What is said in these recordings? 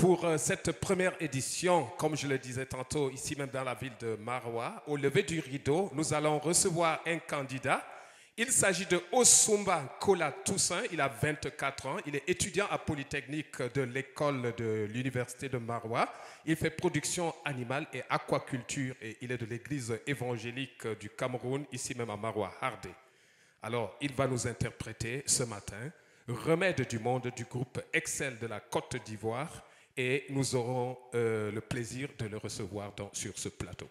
pour cette première édition, comme je le disais tantôt, ici même dans la ville de Maroua, au lever du rideau, nous allons recevoir un candidat. Il s'agit de Osumba Kola Toussaint, il a 24 ans, il est étudiant à Polytechnique de l'école de l'université de Maroua. Il fait production animale et aquaculture et il est de l'église évangélique du Cameroun, ici même à Maroua, Hardé. Alors, il va nous interpréter ce matin Remède du monde du groupe Excel de la Côte d'Ivoire et nous aurons le plaisir de le recevoir sur ce plateau.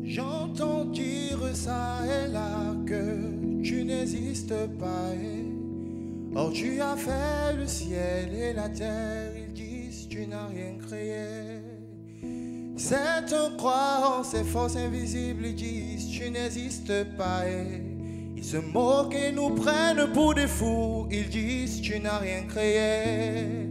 J'entends dire ça et là que tu n'existes pas. Or tu as fait le ciel et la terre, ils disent tu n'as rien créé. C'est un croire, ces forces invisibles, ils disent tu n'existes pas. Ils se moquent et nous prennent pour des fous, ils disent tu n'as rien créé.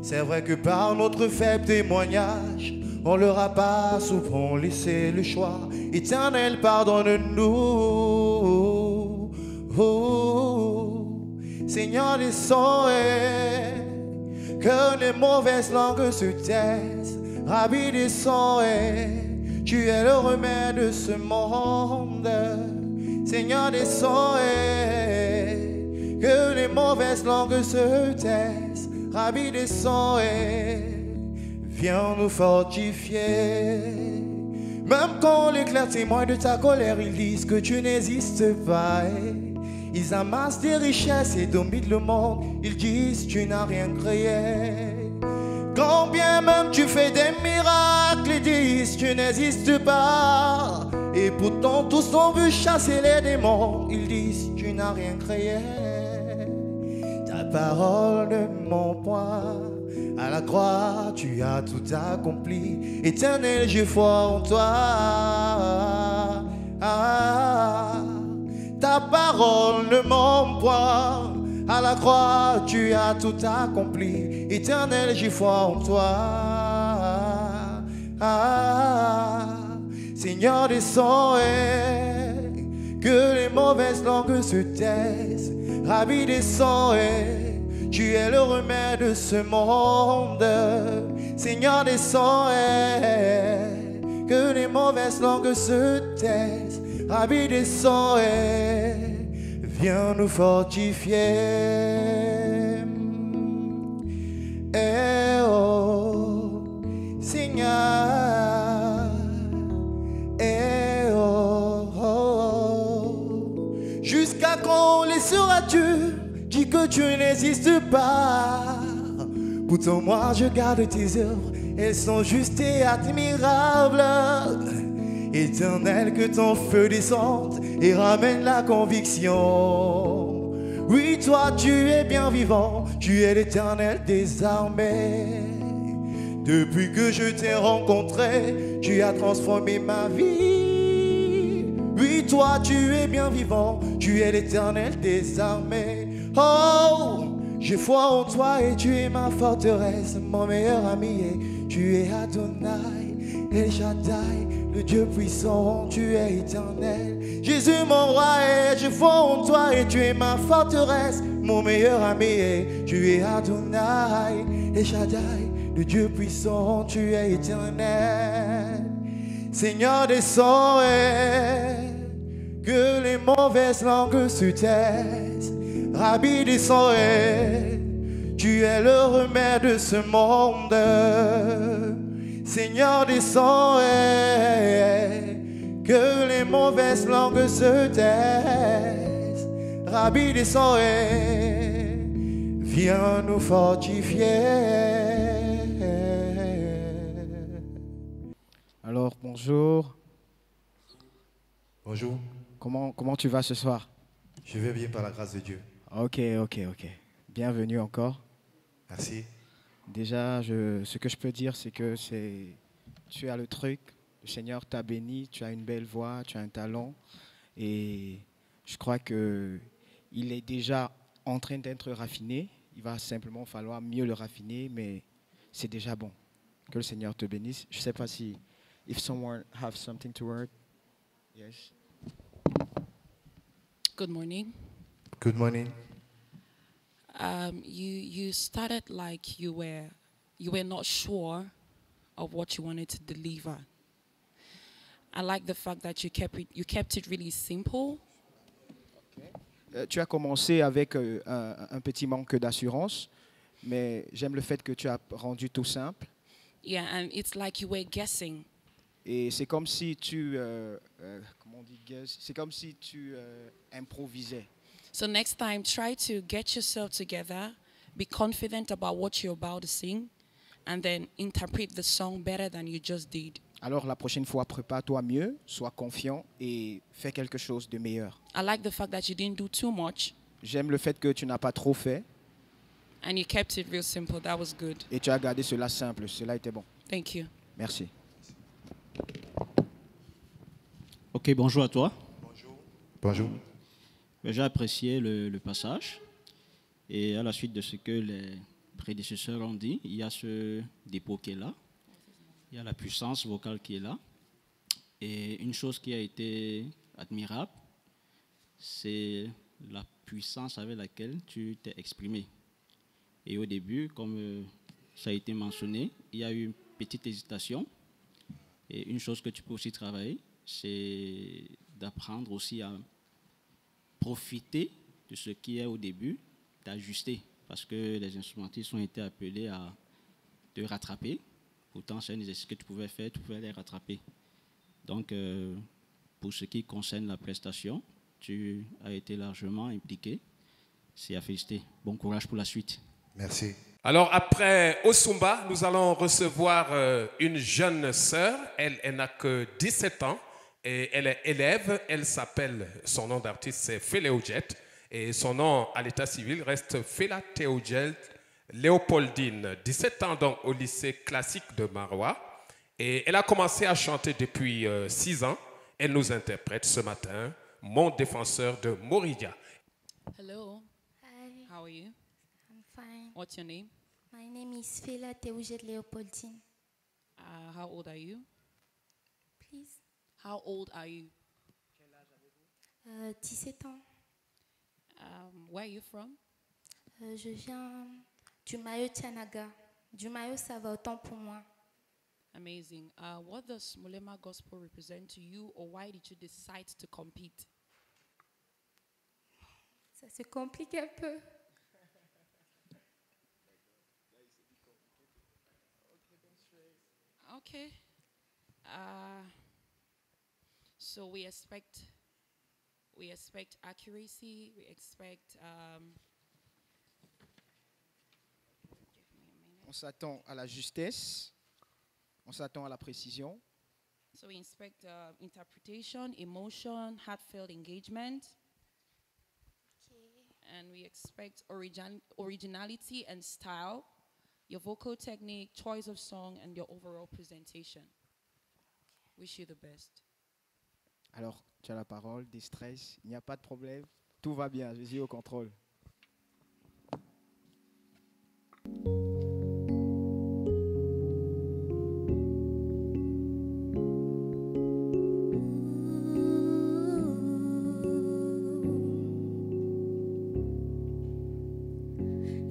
C'est vrai que par notre faible témoignage, on leur a pas souvent laissé le choix. Éternel, pardonne-nous. Seigneur des sons, que les mauvaises langues se taisent. Rabbi des sons, tu es le remède de ce monde. Seigneur des sons, que les mauvaises langues se taisent. Rabbi des sons, viens nous fortifier. Même quand les clairs témoins de ta colère, ils disent que tu n'existes pas. Ils amassent des richesses et dominent le monde. Ils disent tu n'as rien créé. Quand bien même tu fais des miracles, ils disent tu n'existes pas. Et pourtant tous ont vu chasser les démons. Ils disent tu n'as rien créé. Ta parole de mon poing. À la croix, tu as tout accompli. Éternel, j'ai foi en toi. Ta parole ne ment point. À la croix, tu as tout accompli. Éternel, j'ai foi en toi. Seigneur des sons, que les mauvaises langues se taisent. Rabbi des sons, tu es le remède de ce monde. Seigneur des sons, que les mauvaises langues se taisent. Rabbi des sons, viens nous fortifier. Eh oh, Seigneur. Eh oh, oh. Jusqu'à quand laisseras-tu? Dis que tu n'existes pas. Pourtant moi je garde tes œuvres, elles sont justes et admirables. Éternel, que ton feu descende et ramène la conviction. Oui, toi tu es bien vivant, tu es l'Éternel des armées. Depuis que je t'ai rencontré, tu as transformé ma vie. Oui, toi tu es bien vivant, tu es l'Éternel des armées. Oh, j'ai foi en toi et tu es ma forteresse, mon meilleur ami et tu es Adonai, El Shaddai, le Dieu puissant, tu es éternel. Jésus mon roi et j'ai foi en toi et tu es ma forteresse, mon meilleur ami et tu es Adonai, El Shaddai, le Dieu puissant, tu es éternel. Seigneur des sons, que les mauvaises langues se taisent. Rabbi des sons, tu es le remède de ce monde. Seigneur des sons, que les mauvaises langues se taisent. Rabbi des sons, viens nous fortifier. Alors, bonjour. Bonjour. Comment tu vas ce soir? Je vais bien par la grâce de Dieu. Ok. Bienvenue encore. Merci. Déjà, ce que je peux dire, c'est que tu as le truc, Le Seigneur t'a béni, tu as une belle voix, tu as un talent. Et je crois qu'il est déjà en train d'être raffiné. Il va simplement falloir mieux le raffiner, mais c'est déjà bon. Que le Seigneur te bénisse. Je ne sais pas si if someone have something to word. Yes. Good morning. Good morning. You started like you were not sure of what you wanted to deliver. I like the fact that you kept it really simple. Tu as commencé avec un petit manque d'assurance, mais j'aime le fait que tu as rendu tout simple. Yeah, and it's like you were guessing. Et c'est comme si tu, comment on dit guess? C'est comme si tu improvisais. So next time, try to get yourself together, be confident about what you're about to sing, and then interpret the song better than you just did. Alors la prochaine fois, prépare-toi mieux, sois confiant et fais quelque chose de meilleur. I like the fact that you didn't do too much, J'aime le fait que tu n'as pas trop fait and you kept it real simple. That was good. et tu as gardé cela simple. Cela était bon. Thank you. Merci. Ok, bonjour à toi. Bonjour. J'ai apprécié le passage et à la suite de ce que les prédécesseurs ont dit, il y a ce dépôt qui est là, il y a la puissance vocale qui est là et une chose qui a été admirable, c'est la puissance avec laquelle tu t'es exprimé. Et au début, comme ça a été mentionné, il y a eu une petite hésitation et une chose que tu peux aussi travailler, c'est d'apprendre aussi à profiter de ce qui est au début, d'ajuster, parce que les instrumentistes ont été appelés à te rattraper. Pourtant, c'est un exercice que tu pouvais faire, tu pouvais les rattraper. Donc, pour ce qui concerne la prestation, tu as été largement impliqué. C'est à féliciter. Bon courage pour la suite. Merci. Alors après Osumba, nous allons recevoir une jeune sœur. Elle n'a que 17 ans et elle est élève. Elle s'appelle, son nom d'artiste c'est Féléojet et son nom à l'état civil reste Fela Théogel Léopoldine. 17 ans donc au lycée classique de Maroua et elle a commencé à chanter depuis 6 ans. Elle nous interprète ce matin Mon défenseur de Moridia. Hello. Hi, How are you? I'm fine. What's your name? My name is Fela Théogène Léopoldine. How old are you? Please. How old are you? 17 ans. Where are you from? Je viens du Mayo Tianaga. Du Mayo, ça va autant pour moi. Amazing. What does Mulema Gospel represent to you, or why did you decide to compete? Ça se complique un peu. Okay. So we expect accuracy. We expect. Give me a minute. On s'attend à la justesse, on s'attend à la précision. So we expect interpretation, emotion, heartfelt engagement, and we expect originality and style, your vocal technique, choice of song, and your overall presentation. Wish you the best. Alors, tu as la parole, des stress, il n'y a pas de problème, tout va bien, Jésus au contrôle.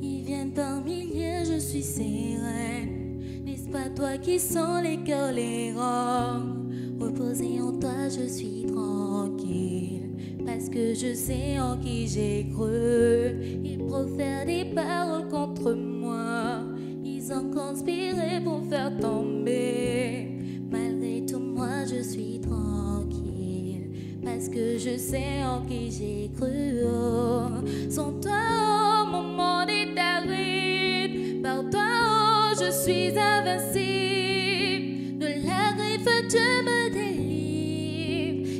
Ils viennent par milliers, je suis sereine. N'est-ce pas toi qui sens les cœurs, les rangs? Reposé en toi, je suis tranquille. Parce que je sais en qui j'ai cru. Ils profèrent des paroles contre moi. Ils ont conspiré pour faire tomber. Malgré tout, moi, je suis tranquille. Parce que je sais en qui j'ai cru. Oh, sans toi, oh, mon monde est aride. Par toi, oh, je suis invincible. De la griffe, tu me délivres.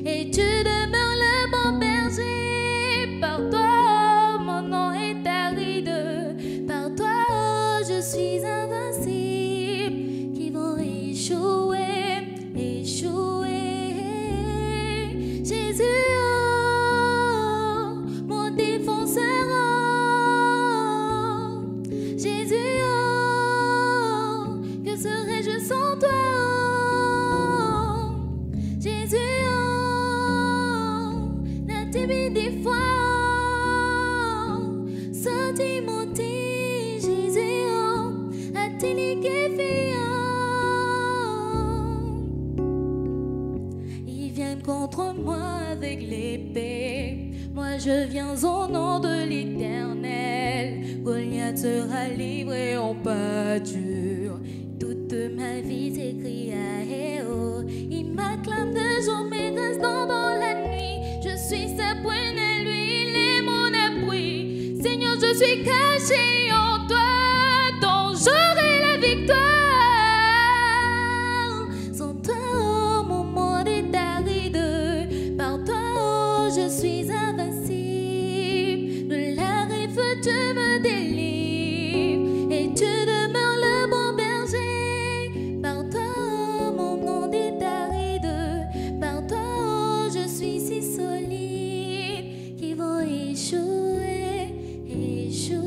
Et tu demeures le bon berger. Par toi, oh, mon nom est aride. Par toi, oh, je suis invincible. Qui vont échouer, échouer. des fois, sentimenti, Jésus, a-t-il fait? Ils viennent contre moi avec l'épée. Moi je viens au nom de l'Éternel. Goliath sera livré en pâture. Toute ma vie s'écrie à Héo. Il m'acclame de jour, mais restant dans la nuit. Je suis sa pointe à lui, il est mon appui. Seigneur, je suis caché en toi, dont j'aurai la victoire. Sans toi, mon monde est aride. Par toi, je suis invincible. De la rive, tu me délivres. Et tu demeures le bon berger. Par toi, mon monde est aride. Par toi, je suis si solide qu'ils vont échouer, échouer.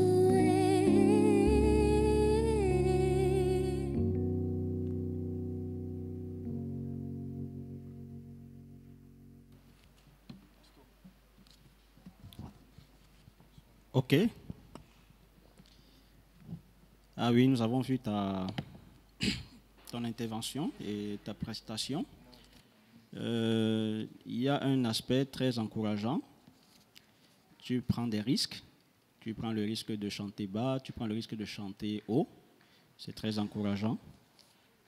Ok. Ah oui, nous avons vu ton intervention et ta prestation. Il y a un aspect très encourageant. Tu prends des risques. Tu prends le risque de chanter bas, tu prends le risque de chanter haut. C'est très encourageant.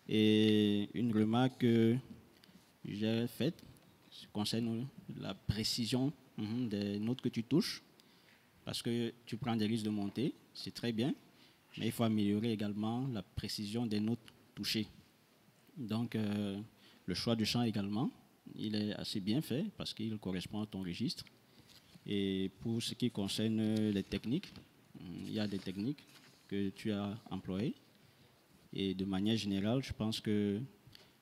Et une remarque que j'ai faite concerne la précision des notes que tu touches. Parce que tu prends des risques de monter, c'est très bien, mais il faut améliorer également la précision des notes touchées. Donc, le choix du chant également, il est assez bien fait parce qu'il correspond à ton registre. Et pour ce qui concerne les techniques, il y a des techniques que tu as employées. Et de manière générale, je pense qu'il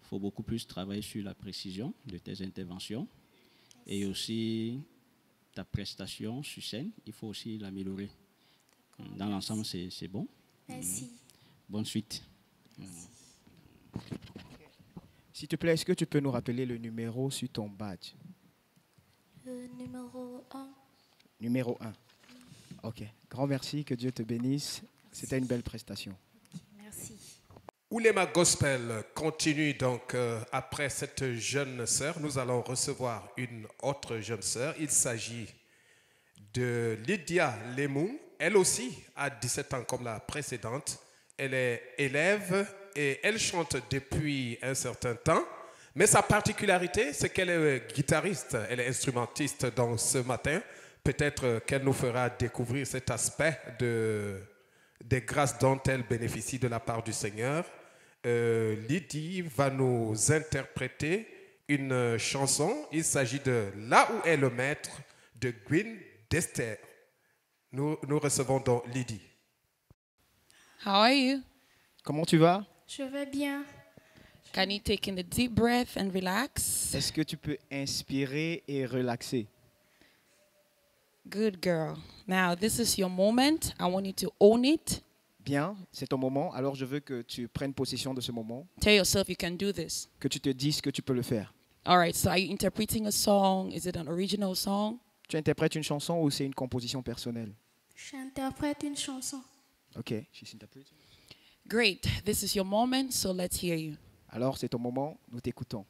faut beaucoup plus travailler sur la précision de tes interventions et aussi ta prestation sur scène, il faut aussi l'améliorer. Dans l'ensemble, c'est bon. Merci. Bonne suite. S'il te plaît, est-ce que tu peux nous rappeler le numéro sur ton badge? Le numéro 1. Numéro 1. Ok. Grand merci, que Dieu te bénisse. C'était une belle prestation. Merci. Oulema Gospel continue donc après cette jeune sœur. Nous allons recevoir une autre jeune sœur. Il s'agit de Lydia Lemou. Elle aussi a 17 ans comme la précédente. Elle est élève et elle chante depuis un certain temps. Mais sa particularité, c'est qu'elle est guitariste, elle est instrumentiste. Donc ce matin, peut-être qu'elle nous fera découvrir cet aspect des grâces dont elle bénéficie de la part du Seigneur. Lydie va nous interpréter une chanson. Il s'agit de Là où est le maître de Green Dester. Nous recevons donc Lydie. How are you? Comment tu vas? Je vais bien. Can you take in a deep breath and relax? Est-ce que tu peux inspirer et relaxer? Good girl. Now, this is your moment. I want you to own it. Bien, c'est ton moment. Alors je veux que tu prennes possession de ce moment, Tell yourself you can do this. que tu te dises que tu peux le faire. All right, so are you interpreting a song? Is it an original song? Tu interprètes une chanson ou c'est une composition personnelle? J'interprète une chanson. Ok, she's interpreting. Great. This is your moment, so let's hear you. Alors c'est ton moment, nous t'écoutons.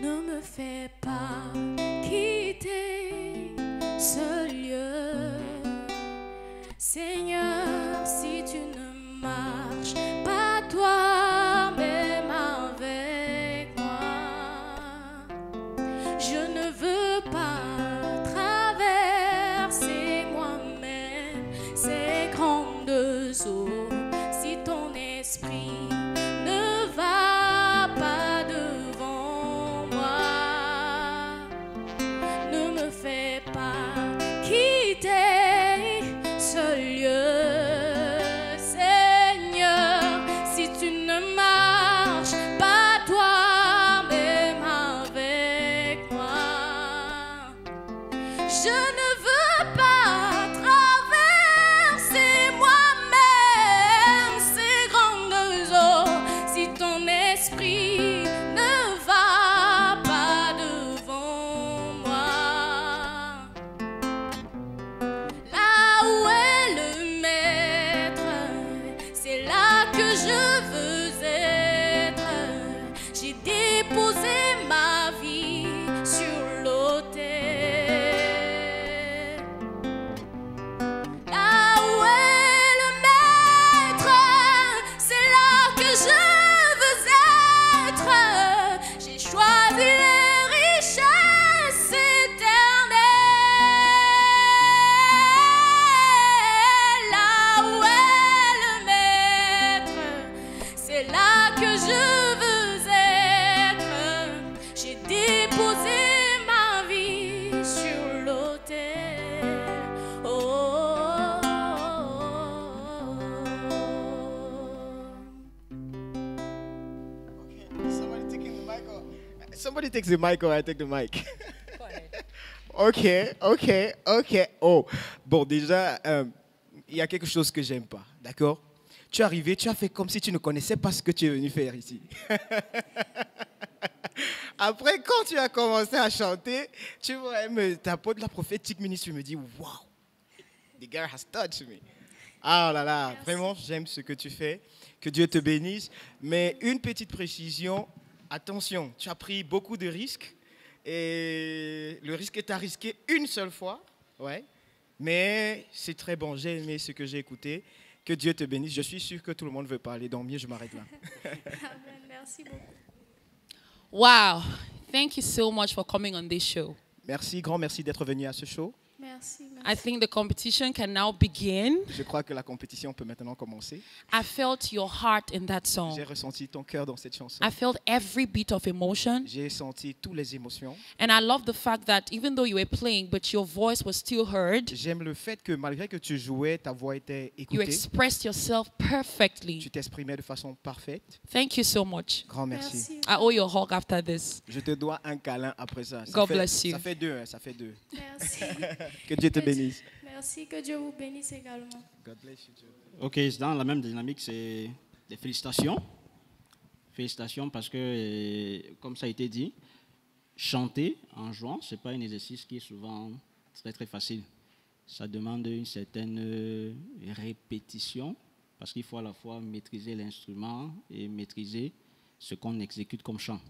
Ne me fais pas quitter ce lieu, Seigneur, si tu ne marches pas toi-même avec moi. Je ne veux pas traverser moi-même ces grandes eaux si ton esprit ne va pas devant moi. Ne me fais pas quitter ce lieu, Seigneur, si tu ne marches pas toi Saint-Esprit ne va pas devant moi. Là où est le Maître, c'est là que je veux être. J'ai déposé ma vie sur l'autel. Là où est le Maître, c'est là que je veux être. J'ai choisi les richesses éternelles. Là où est le Maître, c'est là que je veux être. J'ai déposé ma vie sur l'autel. Oh, Somebody takes the mic or I take the mic. Ok. Oh, bon, déjà, il y a quelque chose que j'aime pas, d'accord? Tu es arrivé, tu as fait comme si tu ne connaissais pas ce que tu es venu faire ici. Après, quand tu as commencé à chanter, tu vois, t'apportes la prophétique ministre, tu me dis, wow, the girl has touched me. Ah là là, vraiment, j'aime ce que tu fais. Que Dieu te bénisse. Mais une petite précision, attention, tu as pris beaucoup de risques. Et le risque est à risquer une seule fois. Ouais. Mais c'est très bon, j'ai aimé ce que j'ai écouté. Que Dieu te bénisse. Je suis sûr que tout le monde veut parler, donc mieux je m'arrête là. Amen. Merci beaucoup. Wow. Thank you so much for coming on this show. Merci, grand merci d'être venu à ce show. Merci. I think the competition can now begin. Je crois que la compétition peut maintenant commencer. I felt your heart in that song. J'ai ressenti ton cœur dans cette chanson. I felt every beat of emotion. J'ai senti toutes les émotions. And I love the fact that even though you were playing, but your voice was still heard, J'aime le fait que malgré que tu jouais, ta voix était you écoutée. expressed yourself perfectly. Tu t'exprimais de façon parfaite. Thank you so much. Grand merci. Merci. I owe you a hug after this. Je te dois un câlin après ça. God bless you. Ça fait deux, hein, ça fait deux. Merci. Que Dieu te bénisse. Merci. Que Dieu vous bénisse également. God bless you too. Ok, c'est dans la même dynamique, c'est des félicitations. Félicitations parce que, comme ça a été dit, chanter en jouant, ce n'est pas un exercice qui est souvent très très facile. Ça demande une certaine répétition parce qu'il faut à la fois maîtriser l'instrument et maîtriser ce qu'on exécute comme chant.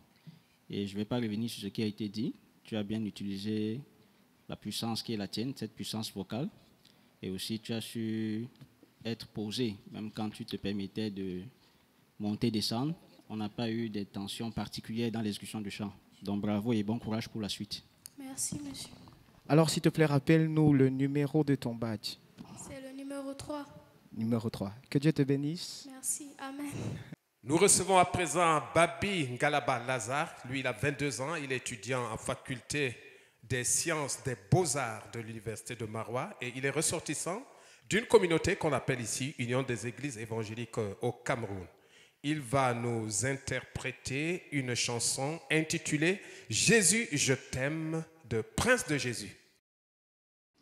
Et je ne vais pas revenir sur ce qui a été dit. Tu as bien utilisé la puissance qui est la tienne, cette puissance vocale. Et aussi, tu as su être posé, même quand tu te permettais de monter, descendre. On n'a pas eu de tensions particulières dans l'exécution du chant. Donc bravo et bon courage pour la suite. Merci, monsieur. Alors, s'il te plaît, rappelle-nous le numéro de ton badge. C'est le numéro 3. Numéro 3. Que Dieu te bénisse. Merci. Amen. Nous recevons à présent Babi Ngalaba Lazare. Lui, il a 22 ans. Il est étudiant en faculté des sciences des beaux-arts de l'université de Maroua. Et il est ressortissant d'une communauté qu'on appelle ici Union des églises évangéliques au Cameroun. Il va nous interpréter une chanson intitulée « Jésus, je t'aime » de Prince de Jésus.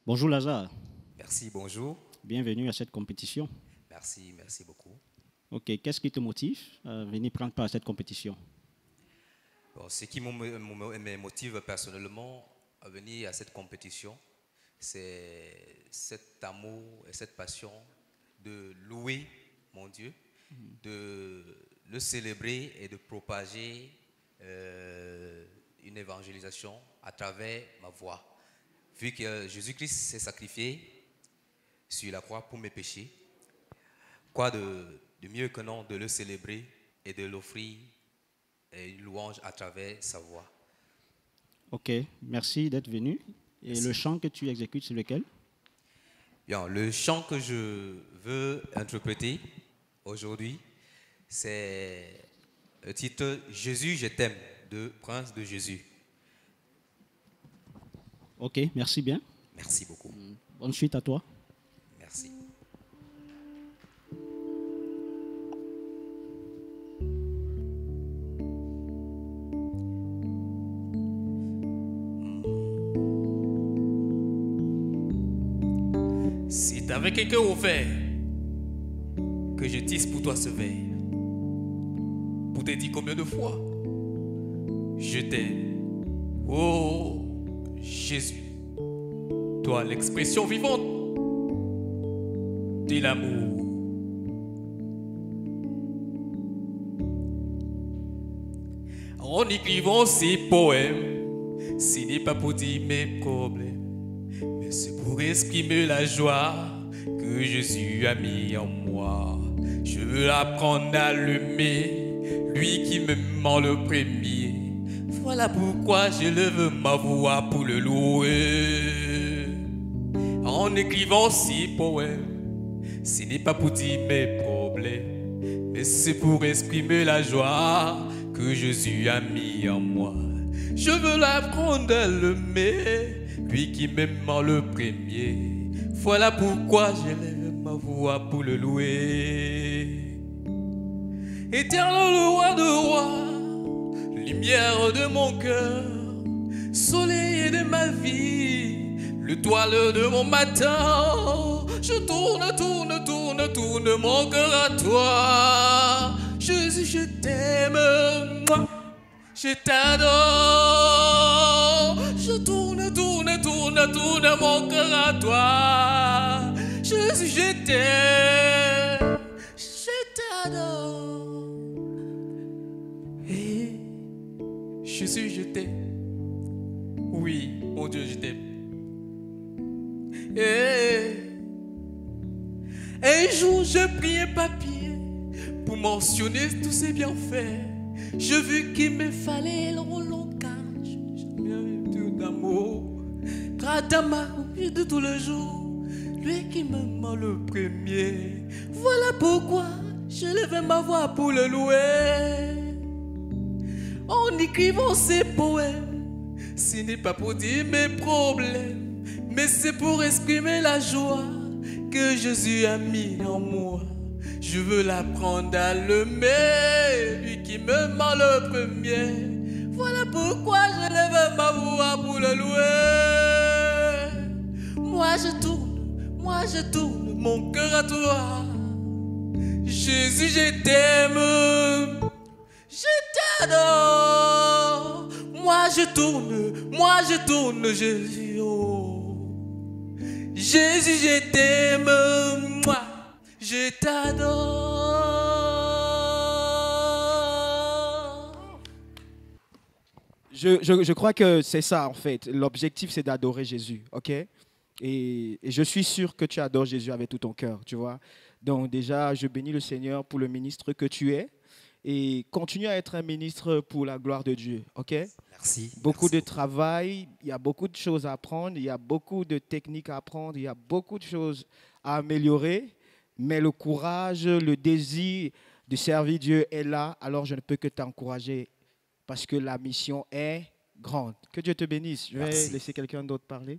Bonjour Lazare, Merci, bonjour. bienvenue à cette compétition. Merci beaucoup. Ok, qu'est-ce qui te motive à venir prendre part à cette compétition? Bon, ce qui me motive personnellement à venir à cette compétition, c'est cet amour et cette passion de louer mon Dieu, de le célébrer et de propager une évangélisation à travers ma voix. Vu que Jésus-Christ s'est sacrifié sur la croix pour mes péchés, quoi de mieux que non de le célébrer et de l'offrir une louange à travers sa voix. Ok, merci d'être venu. Et Merci. le chant que tu exécutes, c'est lequel? Bien, le chant que je veux interpréter aujourd'hui, c'est le titre « Jésus, je t'aime » de Prince de Jésus. Ok, merci bien. Merci beaucoup. Bonne suite à toi. Merci. C'est avec un cœur ouvert que je tisse pour toi ce verre. Pour t'ai dit combien de fois je t'aime. Oh Jésus, toi l'expression vivante de l'amour. En écrivant ces poèmes, ce n'est pas pour dire mes problèmes, mais c'est pour exprimer la joie que Jésus a mis en moi. Je veux apprendre à l'aimer, lui qui me ment le premier. Voilà pourquoi je lève ma voix pour le louer. En écrivant ces poèmes, ce n'est pas pour dire mes problèmes, mais c'est pour exprimer la joie que Jésus a mis en moi. Je veux l'apprendre à l'aimer, lui qui m'aime le premier. Voilà pourquoi je lève ma voix pour le louer. Éternel roi de rois, lumière de mon cœur, soleil de ma vie, l'étoile de mon matin. Je tourne, tourne, tourne, tourne mon cœur à toi. Jésus, je t'aime, je t'adore. Je tourne, tourne, tourne, tourne mon cœur à toi. Jésus, je t'aime, je t'adore. Et Jésus, je t'aime. Oui, mon Dieu, je t'aime. Et un jour, je pris un papier pour mentionner tous ces bienfaits. Je vis qu'il me fallait le langage. Je n'ai jamais d'amour. Pradama, de tous les jours, lui qui m'aime le premier. Voilà pourquoi je lève ma voix pour le louer. En écrivant ces poèmes, ce n'est pas pour dire mes problèmes, mais c'est pour exprimer la joie que Jésus a mis en moi. Je veux l'apprendre à l'aimer, lui qui me ment le premier. Voilà pourquoi je lève ma voix pour le louer. Moi je tourne mon cœur à toi. Jésus, je t'aime, je t'adore. Moi je tourne, Jésus. Oh. Jésus, je t'aime, moi, je t'adore. Je crois que c'est ça en fait. L'objectif c'est d'adorer Jésus, ok? Et je suis sûr que tu adores Jésus avec tout ton cœur, tu vois. Donc déjà, je bénis le Seigneur pour le ministre que tu es. Et continue à être un ministre pour la gloire de Dieu, ok? Merci. Beaucoup de travail, il y a beaucoup de choses à apprendre, il y a beaucoup de techniques à apprendre, il y a beaucoup de choses à améliorer, mais le courage, le désir de servir Dieu est là, alors je ne peux que t'encourager parce que la mission est grande. Que Dieu te bénisse. Je vais laisser quelqu'un d'autre parler.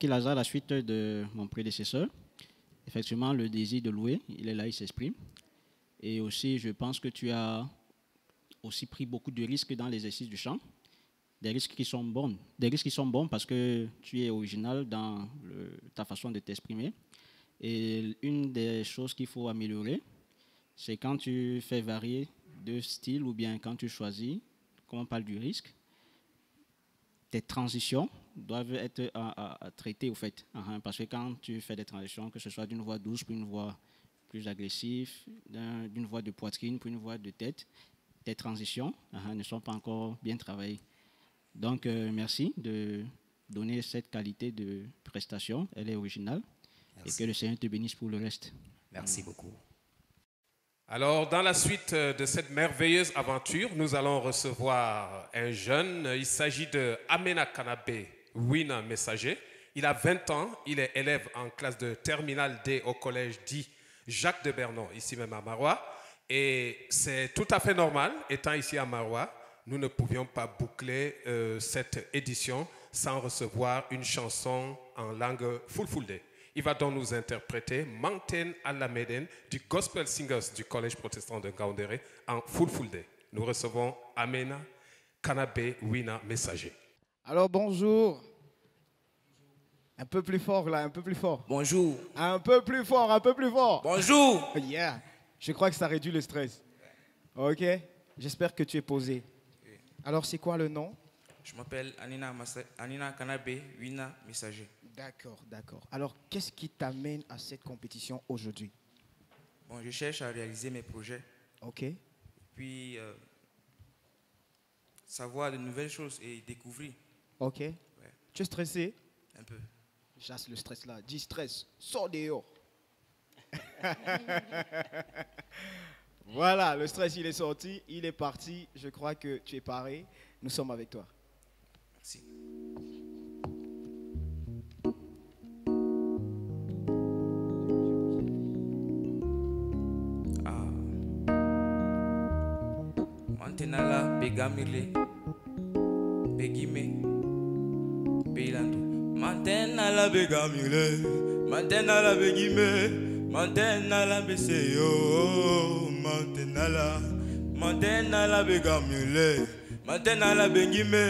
Lazare, à la suite de mon prédécesseur, effectivement, le désir de louer, il est là, il s'exprime. Et aussi, je pense que tu as aussi pris beaucoup de risques dans l'exercice du chant, des risques qui sont bons, parce que tu es original dans ta façon de t'exprimer. Et une des choses qu'il faut améliorer, c'est quand tu fais varier de style ou bien quand tu choisis, comme on parle du risque, tes transitions doivent être à traiter au fait. Parce que quand tu fais des transitions, que ce soit d'une voix douce pour une voix plus agressive, d'une voix de poitrine pour une voix de tête, tes transitions ne sont pas encore bien travaillées. Donc, merci de donner cette qualité de prestation. Elle est originale. Merci. Et que le Seigneur te bénisse pour le reste. Merci beaucoup. Alors, dans la suite de cette merveilleuse aventure, nous allons recevoir un jeune. Il s'agit de Amena Kanabe Wina Messager. Il a 20 ans. Il est élève en classe de terminale D au collège dit Jacques de Bernon, ici même à Marois. Et c'est tout à fait normal, étant ici à Marois, nous ne pouvions pas boucler cette édition sans recevoir une chanson en langue Fulfulde. Il va donc nous interpréter Mountain Alameden du Gospel Singers du Collège protestant de Ngaoundéré en Fulfulde. Nous recevons Amena Kanabe Wina Messager. Alors bonjour. Un peu plus fort là, un peu plus fort. Bonjour. Un peu plus fort, un peu plus fort. Bonjour. Yeah. Je crois que ça réduit le stress. Ok, j'espère que tu es posé. Alors, c'est quoi le nom? Je m'appelle Anina Kanabe Wina Messager. D'accord, d'accord. Alors, qu'est-ce qui t'amène à cette compétition aujourd'hui? Bon, je cherche à réaliser mes projets. Ok. Puis, savoir de nouvelles choses et découvrir. Ok. Tu es stressé? Un peu. Chasse le stress là. Dis stress. Sors dehors. Voilà, le stress il est sorti, il est parti. Je crois que tu es paré. Nous sommes avec toi. Merci. Mantenala Begamile Begime Beilando. Mantenala Begamile Mantenala Begime Mantenala Beseo Mantenala Begamile Mantenala Begime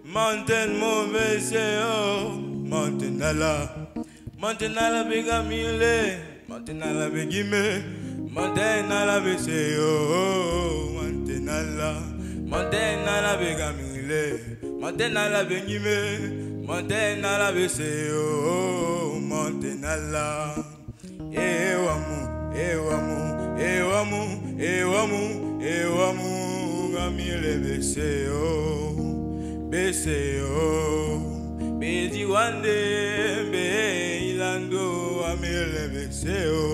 Manten mon Beseo Mantenala Begamile Mantenala Begime Mantenala Beseo Mantenala Begamile Mantenala Begime Mantenala Beseo Mantenala Ewamu Gamile Beseo Bezi wande Beilando Amile Beseo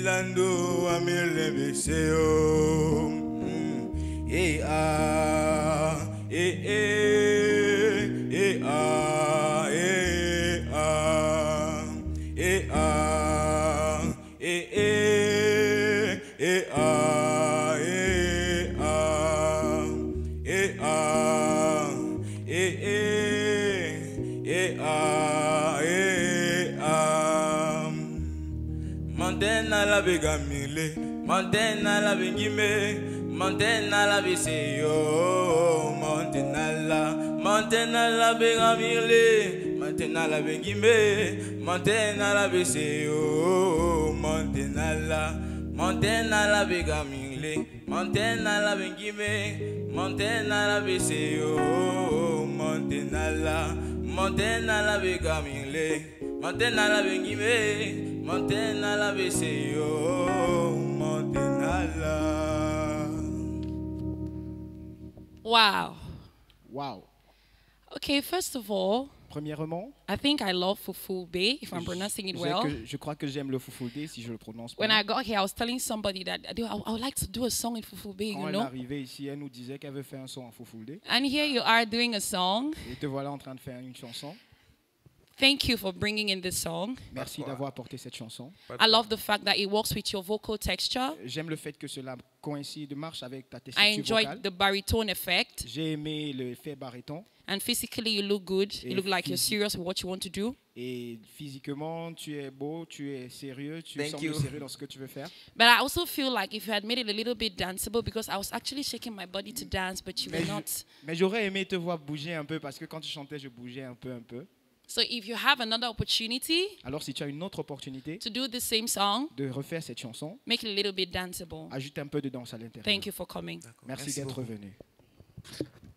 Beilando Amile Beseo Mantenala Begamile Mantenala Begime Mantenala Beseo Mantenala Begamile Mantenala Begime Mantenala Beseo Mantenala Begamile Mantenala Begime Mantenala Beseo Mantenala Begamile Mantenala Begime Mantenala Beseo Mantenala. Wow. Wow. Okay, first of all, Premièrement, I think I love Fufulde, if I'm pronouncing it well. je crois que j'aime le Fufulde si je le prononce When bien. I got here, I was telling somebody that I would like to do a song in Fufulde, Quand you elle est know. arrivée ici, elle nous disait qu'elle veut faire un son en Fufulde. And here you are doing a song. Et te voilà en train de faire une chanson. Thank you for bringing in this song. Merci d'avoir apporté cette chanson. I love the fact that it works with your vocal texture. J'aime le fait que cela coïncide, marche avec ta I tessiture enjoyed vocale. the baritone effect. J'ai aimé l'effet baryton. And physically, you look good. You Et look like you're physi- serious with what you want to do. Et physiquement, tu es beau, tu es sérieux, tu Thank sembles you. sérieux dans ce que tu veux faire. But I also feel like if you had made it a little bit danceable, because I was actually shaking my body to dance, but you were not. Mais j'aurais aimé te voir bouger un peu parce que quand tu chantais, je bougeais un peu. So if you have another opportunity Alors si tu as une autre opportunité to do the same song, de refaire cette chanson, make it a little bit danceable. ajoute un peu de danse à l'intérieur. Thank you for coming. Merci Merci d'être beaucoup. venu.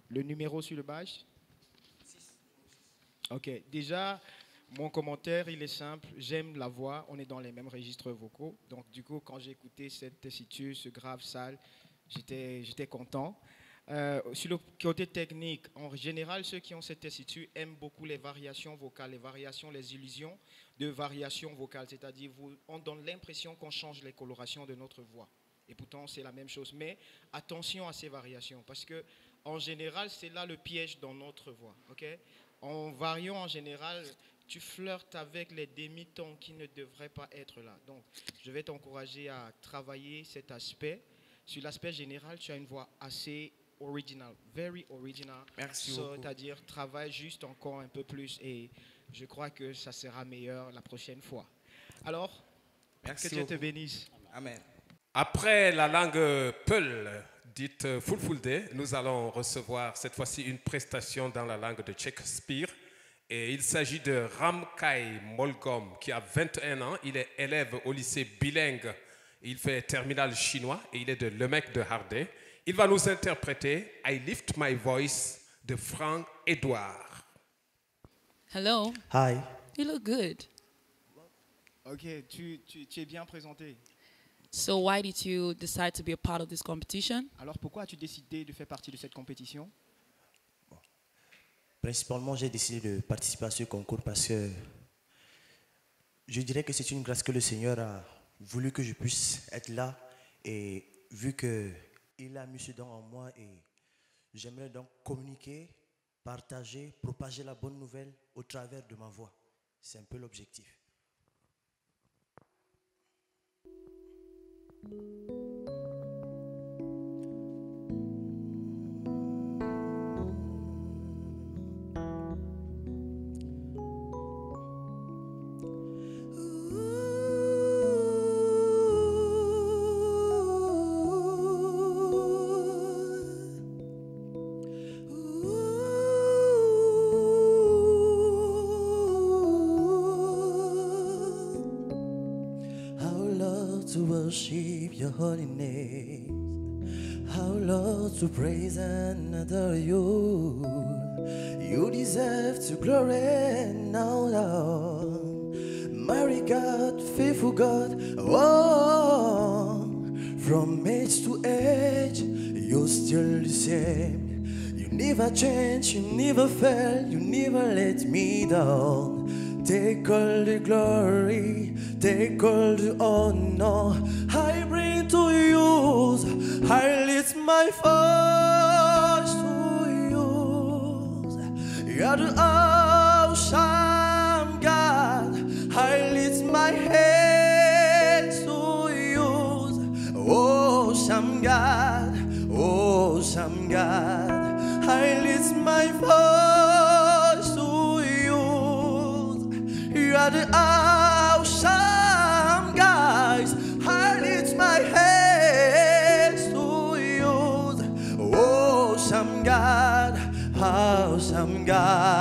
Le numéro sur le badge? Ok, déjà, mon commentaire, il est simple. J'aime la voix, on est dans les mêmes registres vocaux. Donc du coup, quand j'ai écouté cette tessiture, ce grave sale, j'étais content. Sur le côté technique, en général, ceux qui ont cette tessiture aiment beaucoup les variations vocales, les illusions de variations vocales. C'est-à-dire, on donne l'impression qu'on change les colorations de notre voix. Et pourtant, c'est la même chose. Mais attention à ces variations, parce que en général, c'est là le piège dans notre voix. Okay? En variant, en général, tu flirtes avec les demi-tons qui ne devraient pas être là. Donc, je vais t'encourager à travailler cet aspect. Sur l'aspect général, tu as une voix assez original, very original. Merci So, beaucoup. c'est-à-dire, travaille juste encore un peu plus et je crois que ça sera meilleur la prochaine fois. Alors, Merci que Dieu te beaucoup. bénisse. Amen. Après la langue Peul, dite Fulfulde, nous allons recevoir cette fois-ci une prestation dans la langue de Shakespeare. Et il s'agit de Ramkai Molgom qui a 21 ans. Il est élève au lycée bilingue. Il fait terminal chinois et il est de Lemec de Hardé. Il va nous interpréter I Lift My Voice de Franck Edouard. Hello. Hi. You look good. Ok, tu es bien présenté. So why did you decide to be a part of this competition? Alors pourquoi as-tu décidé de faire partie de cette compétition? Principalement, j'ai décidé de participer à ce concours parce que je dirais que c'est une grâce que le Seigneur a voulu que je puisse être là et vu qu'il a mis ce don en moi et j'aimerais donc communiquer, partager, propager la bonne nouvelle au travers de ma voix. C'est un peu l'objectif. To worship your holy name, how Lord to praise and adore you. You deserve to glory now, Lord. Mighty God, faithful God, oh, from age to age, you're still the same. You never change, you never fail, you never let me down. Take all the glory, take all the honor. I bring to you, I lift my voice to you. You're the awesome God. I lift my hands to you. Awesome God, awesome God. I lift my voice to you. You are the awesome guys. I lift my hands to you. Awesome God, awesome God.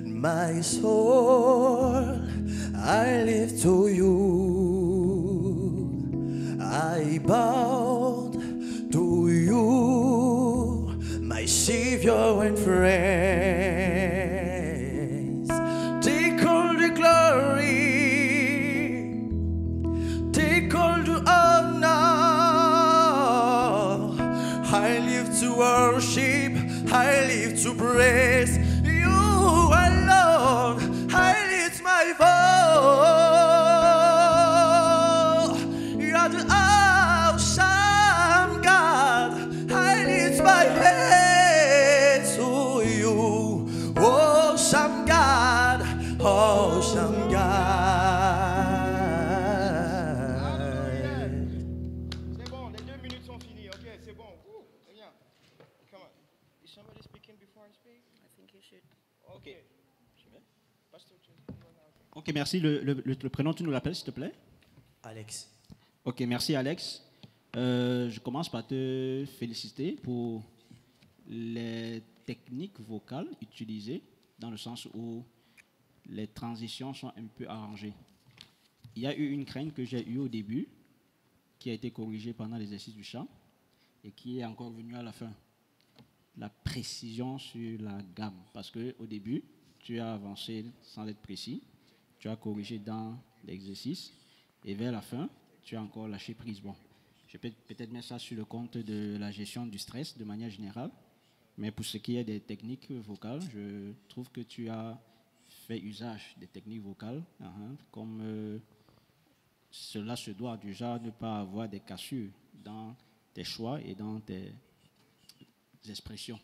My soul, I live to you. I bow to you, my Savior and friend. Take all the glory, take all the honor. I live to worship, I live to praise. I lift my voice. You are the awesome God. I lift my head to you. Awesome God, awesome God. C'est bon, les 2 minutes sont finies. Ok, c'est bon. C'est bien. Come on. Is somebody speaking before I speak? I think you should. Ok. Ok, merci. Le prénom, tu nous l'appelles, s'il te plaît? Alex. Ok, merci Alex. Je commence par te féliciter pour les techniques vocales utilisées, dans le sens où les transitions sont un peu arrangées. Il y a eu une crainte que j'ai eue au début, qui a été corrigée pendant l'exercice du chant, et qui est encore venue à la fin. La précision sur la gamme, parce qu'au début, tu as avancé sans être précis, tu as corrigé dans l'exercice, et vers la fin, tu as encore lâché prise. Bon, je peux peut-être mettre ça sur le compte de la gestion du stress de manière générale, mais pour ce qui est des techniques vocales, je trouve que tu as fait usage des techniques vocales, comme cela se doit, du genre ne pas avoir des cassures dans tes choix et dans tes expressions.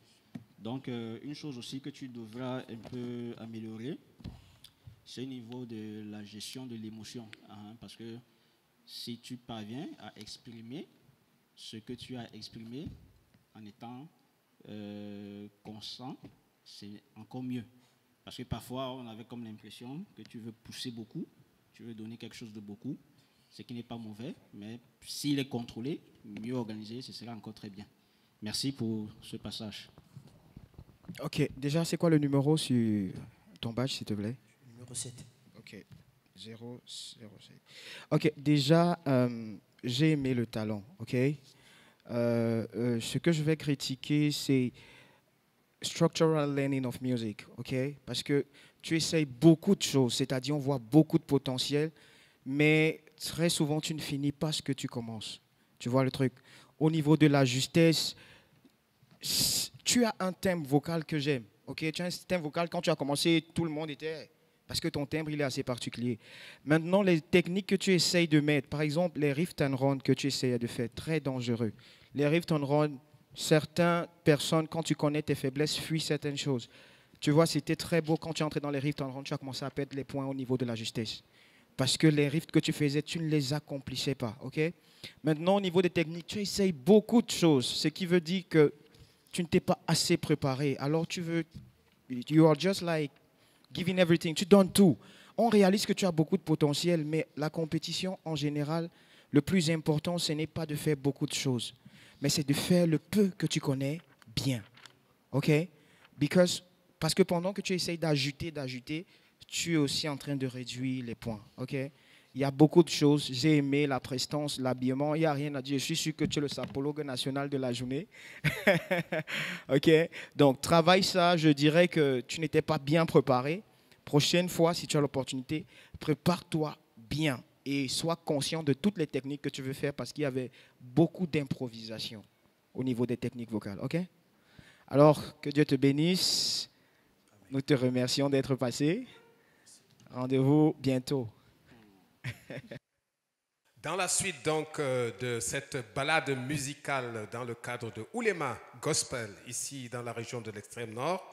Donc, une chose aussi que tu devras un peu améliorer, c'est au niveau de la gestion de l'émotion. Parce que si tu parviens à exprimer ce que tu as exprimé en étant constant, c'est encore mieux. Parce que parfois, on avait comme l'impression que tu veux pousser beaucoup, tu veux donner quelque chose de beaucoup, ce qui n'est pas mauvais, mais s'il est contrôlé, mieux organisé, ce sera encore très bien. Merci pour ce passage. Ok, déjà, c'est quoi le numéro sur ton badge, s'il te plaît? Numéro 7. Ok, 007. Ok, déjà, j'ai aimé le talent, ok? Ce que je vais critiquer, c'est structural learning of music, ok? Parce que tu essayes beaucoup de choses, c'est-à-dire on voit beaucoup de potentiel, mais très souvent tu ne finis pas ce que tu commences. Tu vois le truc? Au niveau de la justesse, tu as un thème vocal que j'aime, ok? Tu as un thème vocal, quand tu as commencé, tout le monde était... Parce que ton timbre, il est assez particulier. Maintenant, les techniques que tu essayes de mettre, par exemple, les riff and run que tu essayes de faire, très dangereux. Les riff and run, certaines personnes, quand tu connais tes faiblesses, fuient certaines choses. Tu vois, c'était très beau quand tu es entré dans les riff and run, tu as commencé à perdre les points au niveau de la justesse. Parce que les riffs que tu faisais, tu ne les accomplissais pas, ok? Maintenant, au niveau des techniques, tu essayes beaucoup de choses, ce qui veut dire que tu ne t'es pas assez préparé. Alors, you are just like giving everything, tu donnes tout. On réalise que tu as beaucoup de potentiel, mais la compétition, en général, le plus important, ce n'est pas de faire beaucoup de choses, mais c'est de faire le peu que tu connais bien. OK? Parce que pendant que tu essayes d'ajouter, tu es aussi en train de réduire les points. OK? Il y a beaucoup de choses. J'ai aimé la prestance, l'habillement. Il n'y a rien à dire. Je suis sûr que tu es le sapologue national de la journée. OK? Donc, travaille ça. Je dirais que tu n'étais pas bien préparé. Prochaine fois, si tu as l'opportunité, prépare-toi bien et sois conscient de toutes les techniques que tu veux faire parce qu'il y avait beaucoup d'improvisation au niveau des techniques vocales. OK? Alors, que Dieu te bénisse. Nous te remercions d'être passé. Rendez-vous bientôt. Dans la suite donc de cette balade musicale dans le cadre de Oulema Gospel, ici dans la région de l'extrême nord,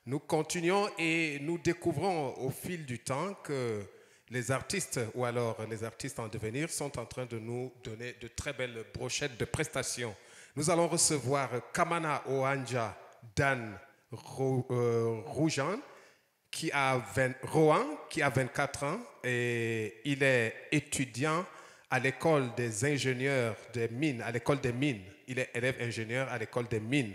nous continuons et nous découvrons au fil du temps que les artistes ou alors les artistes en devenir sont en train de nous donner de très belles brochettes de prestations. Nous allons recevoir Kamana Oanja Dan Roujan, qui a 24 ans et il est étudiant à l'école des ingénieurs des mines, à l'école des mines. Il est élève ingénieur à l'école des mines.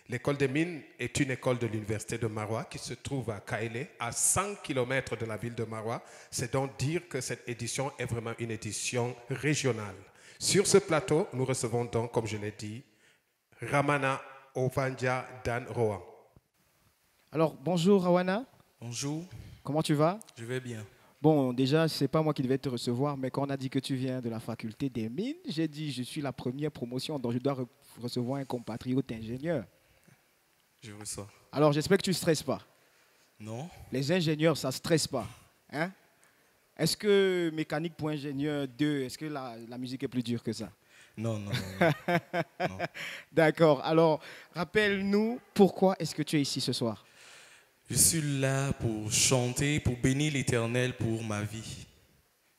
L'école des mines est une école de l'université de Maroua qui se trouve à Kaélé, à 100 km de la ville de Maroua. C'est donc dire que cette édition est vraiment une édition régionale. Sur ce plateau, nous recevons donc, comme je l'ai dit, Ramana Ovanja Dan Rohan. Alors, bonjour Rawana. Bonjour. Comment tu vas? Je vais bien. Bon, déjà, ce n'est pas moi qui devais te recevoir, mais quand on a dit que tu viens de la faculté des mines, j'ai dit je suis la première promotion, donc je dois recevoir un compatriote ingénieur. Je reçois. Alors, j'espère que tu ne stresses pas. Non. Les ingénieurs, ça ne stresse pas. Hein? Est-ce que mécanique pour ingénieur 2, est-ce que la musique est plus dure que ça? Non. Non. D'accord. Alors, rappelle-nous, pourquoi est-ce que tu es ici ce soir? Je suis là pour chanter, pour bénir l'Éternel pour ma vie.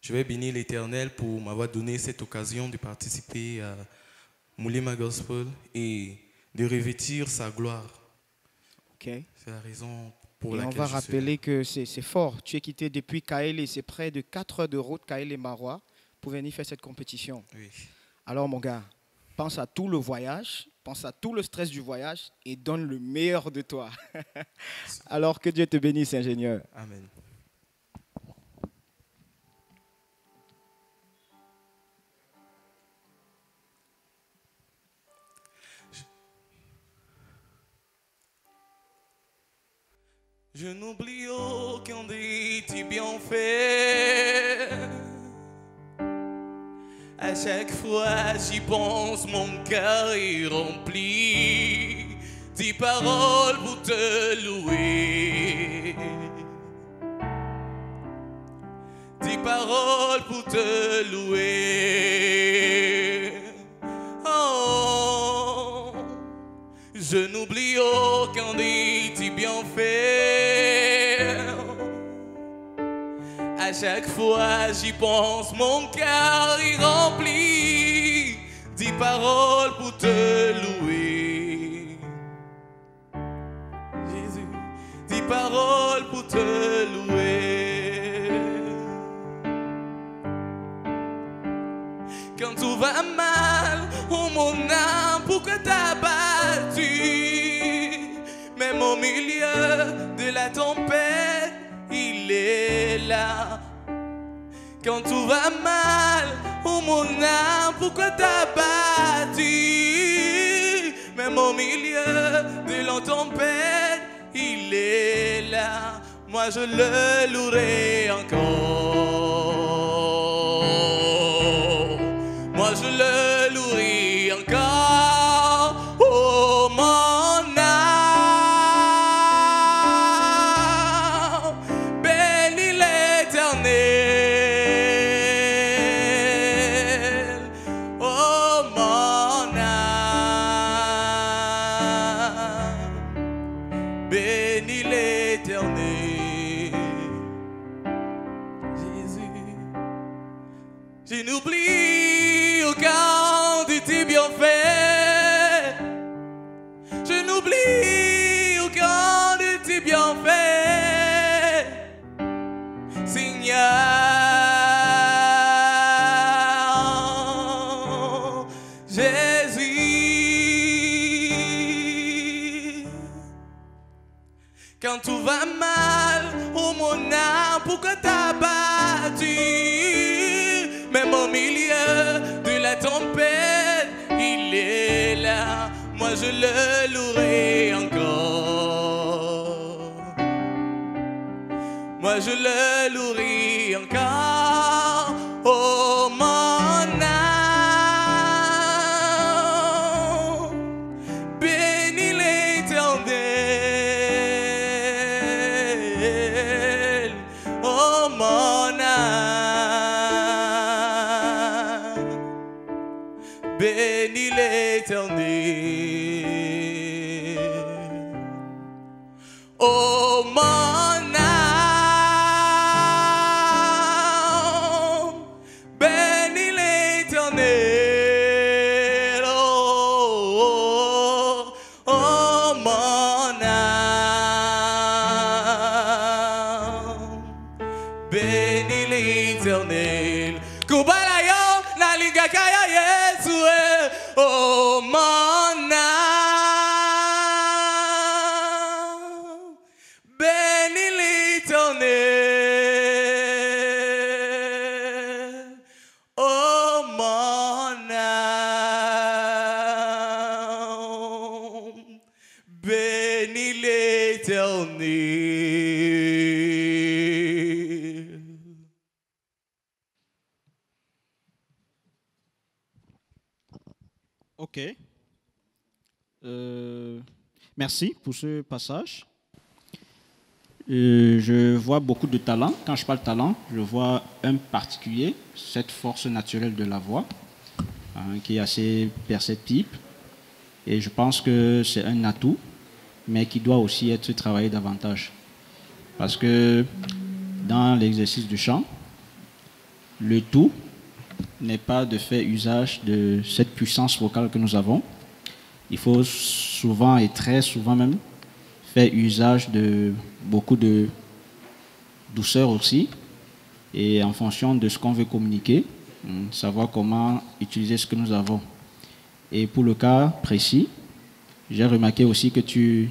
Je vais bénir l'Éternel pour m'avoir donné cette occasion de participer à Oulema Gospel et de revêtir sa gloire. Ok. C'est la raison pour et laquelle on va je rappeler que c'est fort. Tu es quitté depuis Kaélé, c'est près de 4 heures de route, Kaélé-Maroua, pour venir faire cette compétition. Oui. Alors mon gars, pense à tout le voyage, pense à tout le stress du voyage et donne le meilleur de toi. Alors que Dieu te bénisse, ingénieur. Amen. Je n'oublie aucun de tes bienfaits. À chaque fois j'y pense, mon cœur est rempli. Tes paroles pour te louer. Tes paroles pour te louer. Oh, je n'oublie aucun de tes bienfaits. À chaque fois j'y pense, mon cœur est rempli. Tes paroles pour te louer. Jésus, 10 paroles pour te louer. Quand tout va mal, oh mon âme, pourquoi t'as battu? Même au milieu de la tempête, il est là. Quand tout va mal, oh mon âme, pourquoi t'as battu? Même au milieu de la tempête, il est là. Moi je le louerai encore. Moi je le louerai encore. Oh mon âme, bénis l'Éternel. Oh mon âme, bénis l'Éternel. Jésus, je n'oublie aucun de tes bienfaits. Je n'oublie aucun de tes bienfaits, Seigneur Jésus. Quand tout va mal, oh mon âme, pourquoi t'as battu? Même au milieu de la tempête, il est là. Moi je le louerai encore. Moi je le louerai encore. Oh mon âme, bénis l'Éternel. Oh mon âme, bénis l'Éternel. Oh mon âme, bénis l'Éternel. Oh, oh, oh mon âme, bénis l'Éternel. Kubalayo na lingakaya Yesu. Oh mon âme, bénis l'Éternel. Oh mon âme, bénis l'Éternel. Ok. Merci pour ce passage. Je vois beaucoup de talent. Quand je parle talent, je vois un particulier, cette force naturelle de la voix, qui est assez perceptible. Et je pense que c'est un atout, mais qui doit aussi être travaillé davantage. Parce que dans l'exercice du chant, le tout n'est pas de faire usage de cette puissance vocale que nous avons. Il faut souvent et très souvent même faire usage de beaucoup de douceur aussi, et en fonction de ce qu'on veut communiquer, savoir comment utiliser ce que nous avons. Et pour le cas précis, j'ai remarqué aussi que tu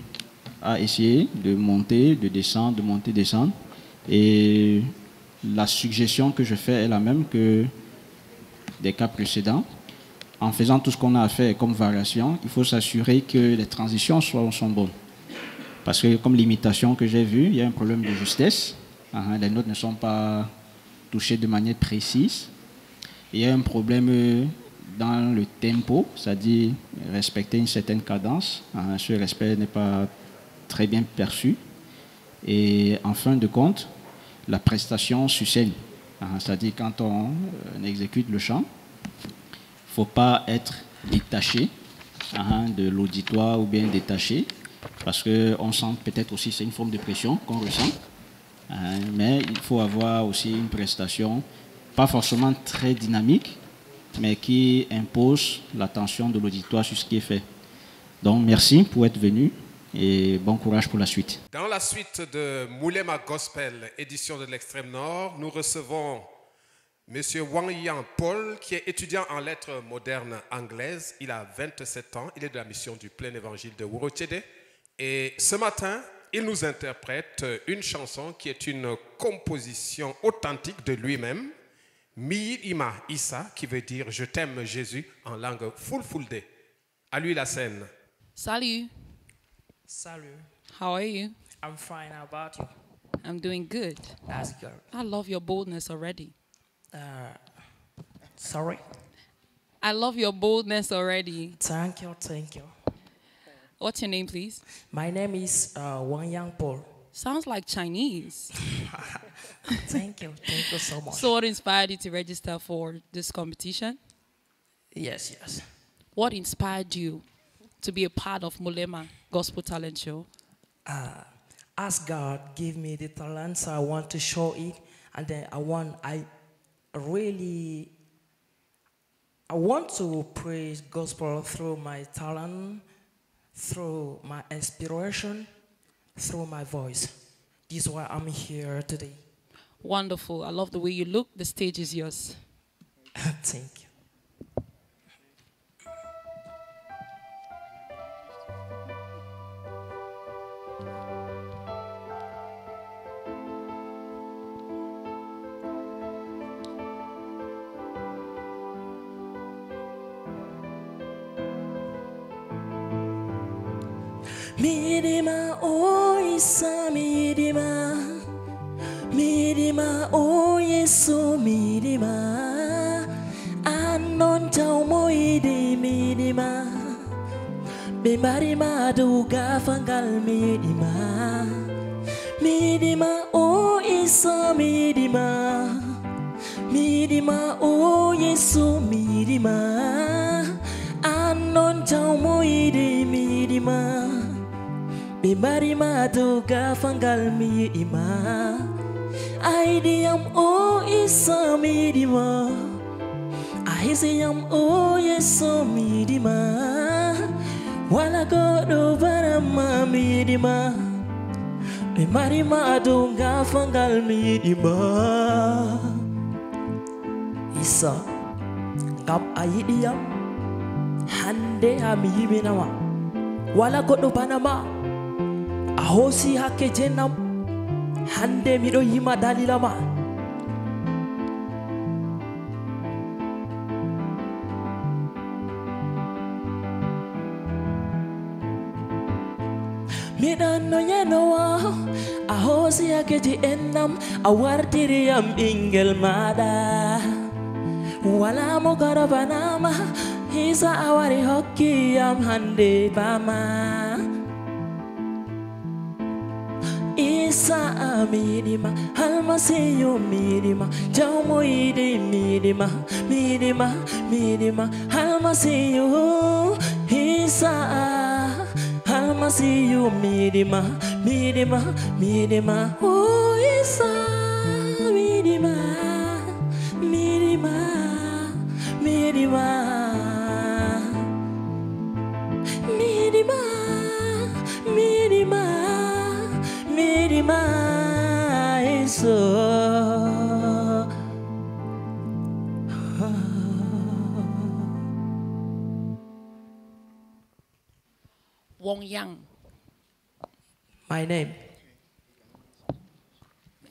as essayé de monter, de descendre, de monter, descendre, et la suggestion que je fais est la même que des cas précédents. En faisant tout ce qu'on a à faire comme variation, il faut s'assurer que les transitions sont bonnes. Parce que comme l'imitation que j'ai vue, il y a un problème de justesse. Les notes ne sont pas touchées de manière précise. Il y a un problème dans le tempo, c'est-à-dire respecter une certaine cadence. Ce respect n'est pas très bien perçu. Et en fin de compte, la prestation sur scène. C'est-à-dire quand on exécute le chant, il ne faut pas être détaché de l'auditoire ou bien détaché, parce qu'on sent peut-être aussi, c'est une forme de pression qu'on ressent, mais il faut avoir aussi une prestation, pas forcément très dynamique, mais qui impose l'attention de l'auditoire sur ce qui est fait. Donc merci pour être venu et bon courage pour la suite. Dans la suite de Moulema Gospel, édition de l'Extrême Nord, nous recevons M. Wang Yang Paul, qui est étudiant en lettres modernes anglaises. Il a 27 ans, il est de la mission du plein évangile de Wuro-Tchede. Et ce matin, il nous interprète une chanson qui est une composition authentique de lui-même, Mi Ima Issa, qui veut dire Je t'aime Jésus en langue Fulfulde. À lui la scène. Salut. Salut. How are you? I'm fine. How about you? I'm doing good. That's good. I love your boldness already. Sorry? I love your boldness already. Thank you, thank you. What's your name, please? My name is Wang Yang Paul. Sounds like Chinese. Thank you so much. So what inspired you to register for this competition? Yes. What inspired you to be a part of Mulema Gospel Talent Show? As God gave me the talents, I want to show it, and then I want to praise gospel through my talent, through my inspiration, through my voice. This is why I'm here today. Wonderful. I love the way you look. The stage is yours. Thank you. Midima, oh Isa, Midima, Midima, oh Yesu, Midima, Anon Tau Moide, Midima, Bimbarima Duga Fangal, Midima, Midima, oh Isa, Midima, Midima, oh Yesu, Midima, Anon Tau Moide, Midima. Bimbarima duga fangal mi ima Aidiam o isa midima Ahisiam o yeso midima Wala godo barama midima Bimbarima duga fangal mi ima Isa Ngap aidiam Hande amibinawa Wala godo banama Ahosi hake jenam hande mido yima dalilama Midano yenowa ahosi hake jenam awartiriam ingel mada wala mo karabanama hisa awari hokkiyam hande pama Isa midima, halmasiyo midima, jaumo ide midima, midima, midima, halmasiyo. Isa, halmasiyo midima, midima, midima, oh Isa midima, midima, midima, midima, midima. Midima Yesu Wong Yang. My name.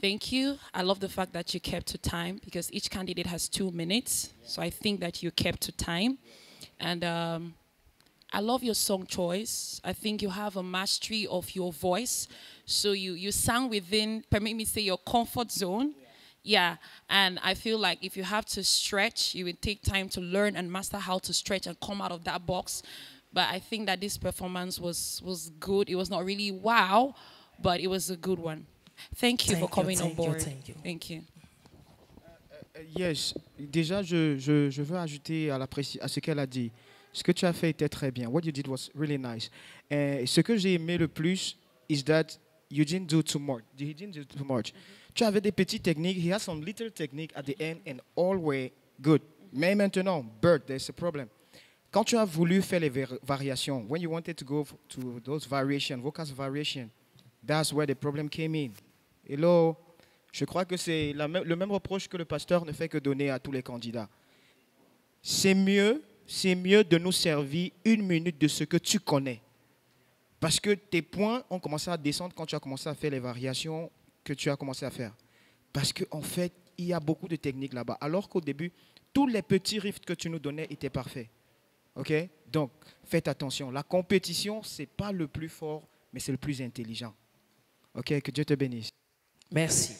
Thank you. I love the fact that you kept to time because each candidate has 2 minutes. So I think that you kept to time. And I love your song choice. I think you have a mastery of your voice. So you sang within, permit me say, your comfort zone. Yeah, and I feel like if you have to stretch, you would take time to learn and master how to stretch and come out of that box. But I think that this performance was good. It was not really wow, but it was a good one. Thank you for coming on board. Thank you. Yes, déjà, je veux ajouter à ce qu'elle a dit. Ce que tu as fait était très bien. What you did was really nice. Et ce que j'ai aimé le plus is that you didn't do too much. He didn't do too much. Tu avais des petites techniques. He has some little technique at the end and all were good. Mais maintenant, birth, there's a problem. Quand tu as voulu faire les variations, when you wanted to go to those variations, vocal variations, that's where the problem came in. Hello, je crois que c'est le même reproche que le pasteur ne fait que donner à tous les candidats. C'est mieux de nous servir 1 minute de ce que tu connais. Parce que tes points ont commencé à descendre quand tu as commencé à faire les variations que tu as commencé à faire. Parce qu'en fait, il y a beaucoup de techniques là-bas. Alors qu'au début, tous les petits riffs que tu nous donnais étaient parfaits. OK? Donc, faites attention. La compétition, ce n'est pas le plus fort, mais c'est le plus intelligent. OK? Que Dieu te bénisse. Merci.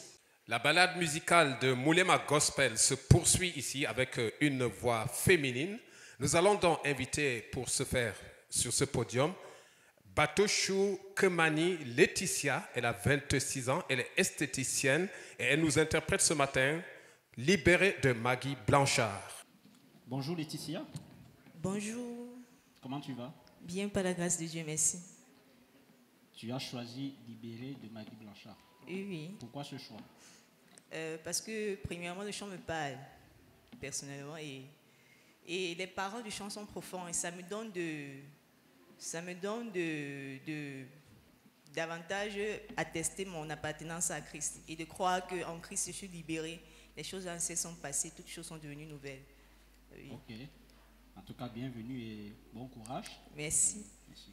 La balade musicale de Moulema Gospel se poursuit ici avec une voix féminine. Nous allons donc inviter pour ce faire sur ce podium Batoshu Kemani Laetitia. Elle a 26 ans, elle est esthéticienne et elle nous interprète ce matin Libérée de Maggie Blanchard. Bonjour Laetitia. Bonjour. Comment tu vas? Bien, par la grâce de Dieu, merci. Tu as choisi Libérée de Maggie Blanchard. Oui. Pourquoi ce choix? Parce que, premièrement, le chant me parle, personnellement, et les paroles du chant sont profondes, et ça me donne davantage attester mon appartenance à Christ, et de croire qu'en Christ, je suis libérée. Les choses anciennes sont passées, toutes choses sont devenues nouvelles. Oui. Ok. En tout cas, bienvenue et bon courage. Merci. Merci.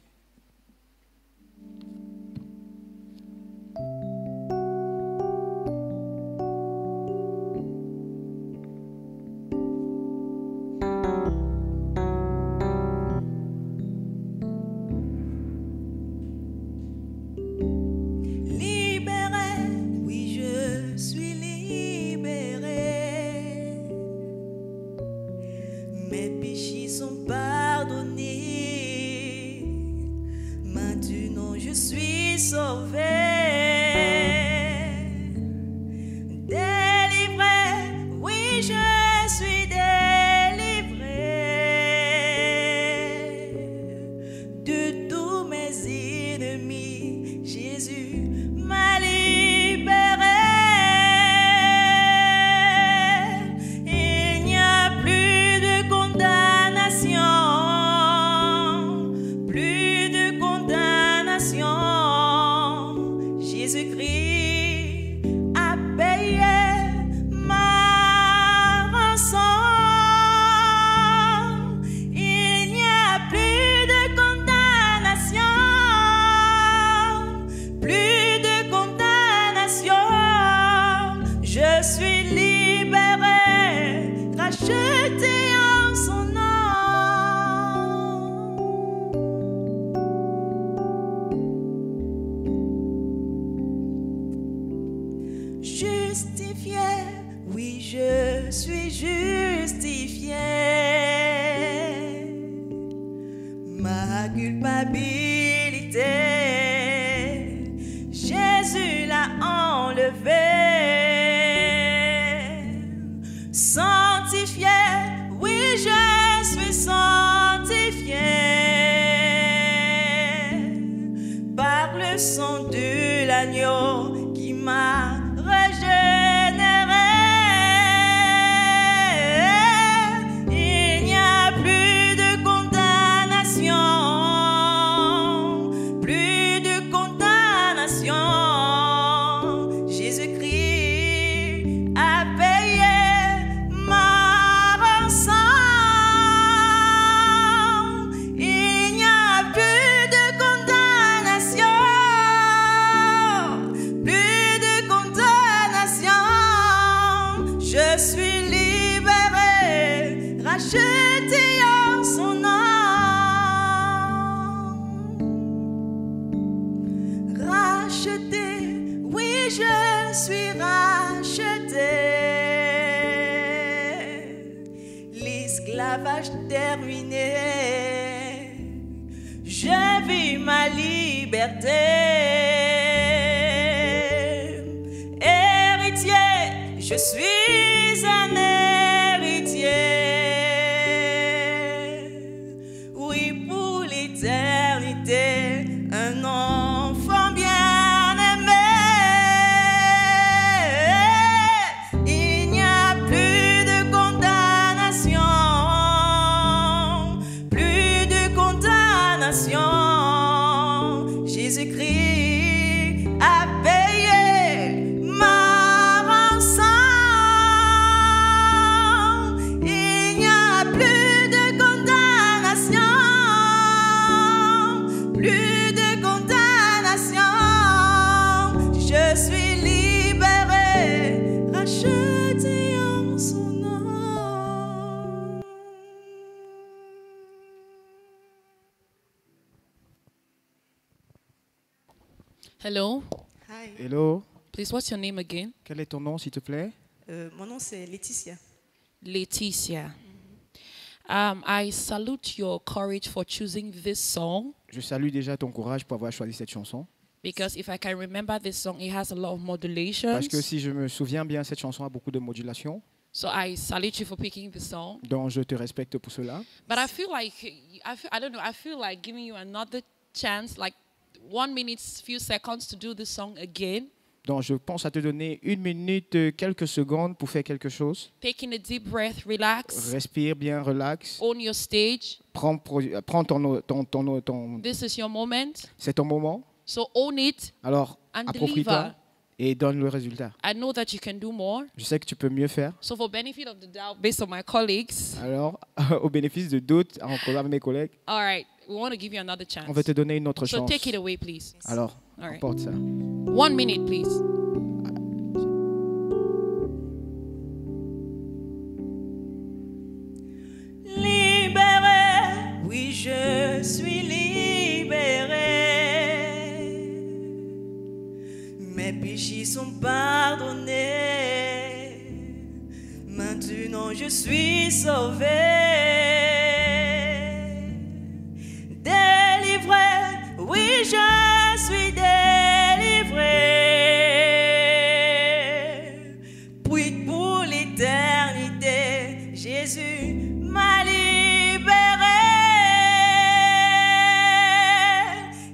Il n'y a plus de condamnation. Hello. Hi. Hello. Please, what's your name again? Quel est ton nom, s'il te plaît? Mon nom c'est Laetitia. Laetitia. I salute your courage for choosing this song. Je salue déjà ton courage pour avoir choisi cette chanson. Because if I can remember this song, it has a lot of modulations. Parce que si je me souviens bien, cette chanson a beaucoup de modulations. So I salute you for picking the song. Donc je te respecte pour cela. But I feel like, I don't know, I feel like giving you another chance, like 1 minute, few seconds to do the song again. Donc je pense à te donner 1 minute, quelques secondes pour faire quelque chose. Taking a deep breath, relax. Respire bien, relax. Own your stage. Prends ton This is your moment. C'est ton moment. So own it. Alors, And approprie-toi deliver. et donne le résultat. I know that you can do more. Je sais que tu peux mieux faire. So for benefit of the doubt, based on my colleagues, Alors, au bénéfice de d'autres, en collab avec mes collègues, all right, we want to give you another chance. on va te donner une autre So chance. take it away, please. Alors, All right. emporte ça. 1 minute, please. Libéré, oui je suis libéré. Mes péchés sont pardonnés. Maintenant je suis sauvé. Délivré, oui je suis délivré. Puis pour l'éternité, Jésus m'a libéré.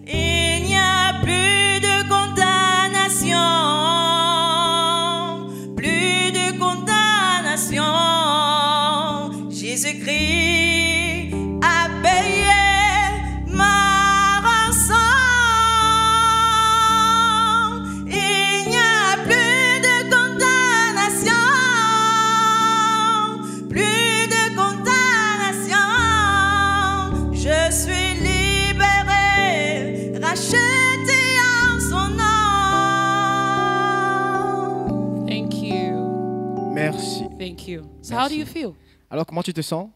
Il n'y a plus de condamnation, plus de condamnation. Jésus-Christ a payé ma rançon. Il n'y a plus de condamnation, plus de condamnation. Je suis libéré, racheté en son nom. Thank you. Merci. Thank you. So how do you feel? Alors, comment tu te sens?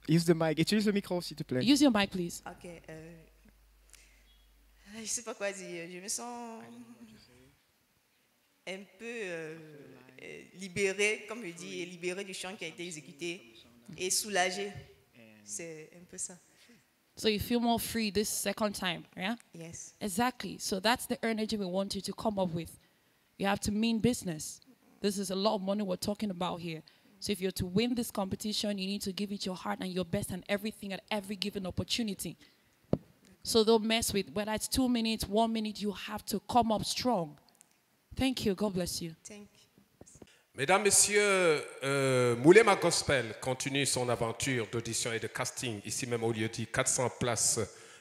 Use the mic. Utilise le micro, s'il te plaît. Use your mic, please. Ok. Je sais pas quoi dire. Je me sens un peu libérée, comme je dis, libérée du chant qui a été exécuté et soulagée. C'est un peu ça. So you feel more free this second time, yeah? Yes. Exactly. So that's the energy we want you to come up with. You have to mean business. This is a lot of money we're talking about here. So if you're to win this competition, you need to give it your heart and your best and everything at every given opportunity. So don't mess with, whether it's 2 minutes, 1 minute, you have to come up strong. Thank you. God bless you. Thank you. Mesdames, Messieurs, Moulema Gospel continue son aventure d'audition et de casting ici même au lieu-dit 400 places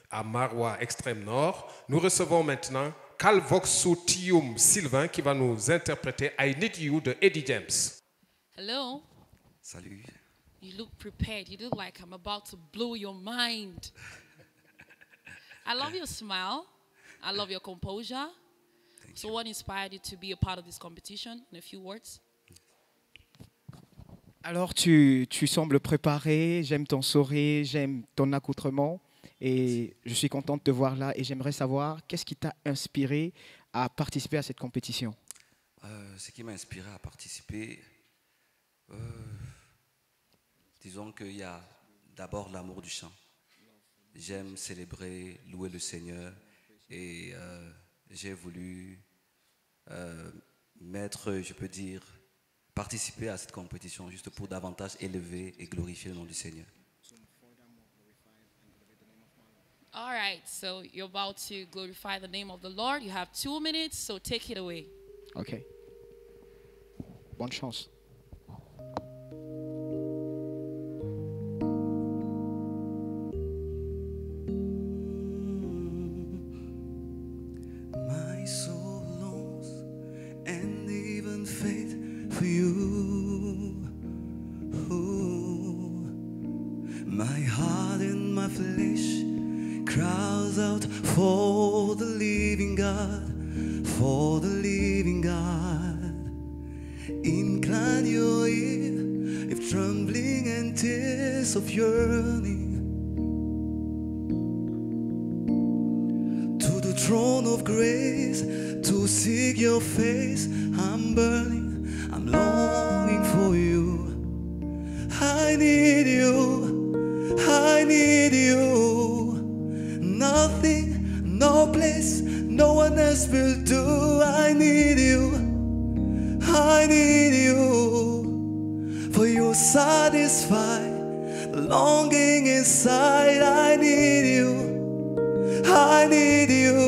à Marois, extrême nord. Nous recevons maintenant Calvoxu Tium Sylvain qui va nous interpréter I Need You de Eddie James. Hello. Salut. You look prepared. You look like I'm about to blow your mind. I love your smile. I love your composure. So what inspired you to be a part of this competition, in a few words? Alors, tu sembles préparé, j'aime ton sourire, j'aime ton accoutrement et je suis content de te voir là et j'aimerais savoir qu'est-ce qui t'a inspiré à participer à cette compétition. Ce qui m'a inspiré à participer, disons qu'il y a d'abord l'amour du chant. J'aime célébrer, louer le Seigneur et j'ai voulu je peux dire, participer à cette compétition juste pour davantage élever et glorifier le nom du Seigneur. All right, so you're about to glorify the name of the Lord. You have 2 minutes, so take it away. Ok. Bonne chance. My soul longs and even faith for you. Ooh. My heart and my flesh cries out for the living God, for the living God. Incline your ear if trembling and tears of yearning. of grace to seek your face. I'm burning, I'm longing for you. I need you, I need you. Nothing, no place, no one else will do. I need you, I need you. For you satisfy the longing inside. I need you, I need you.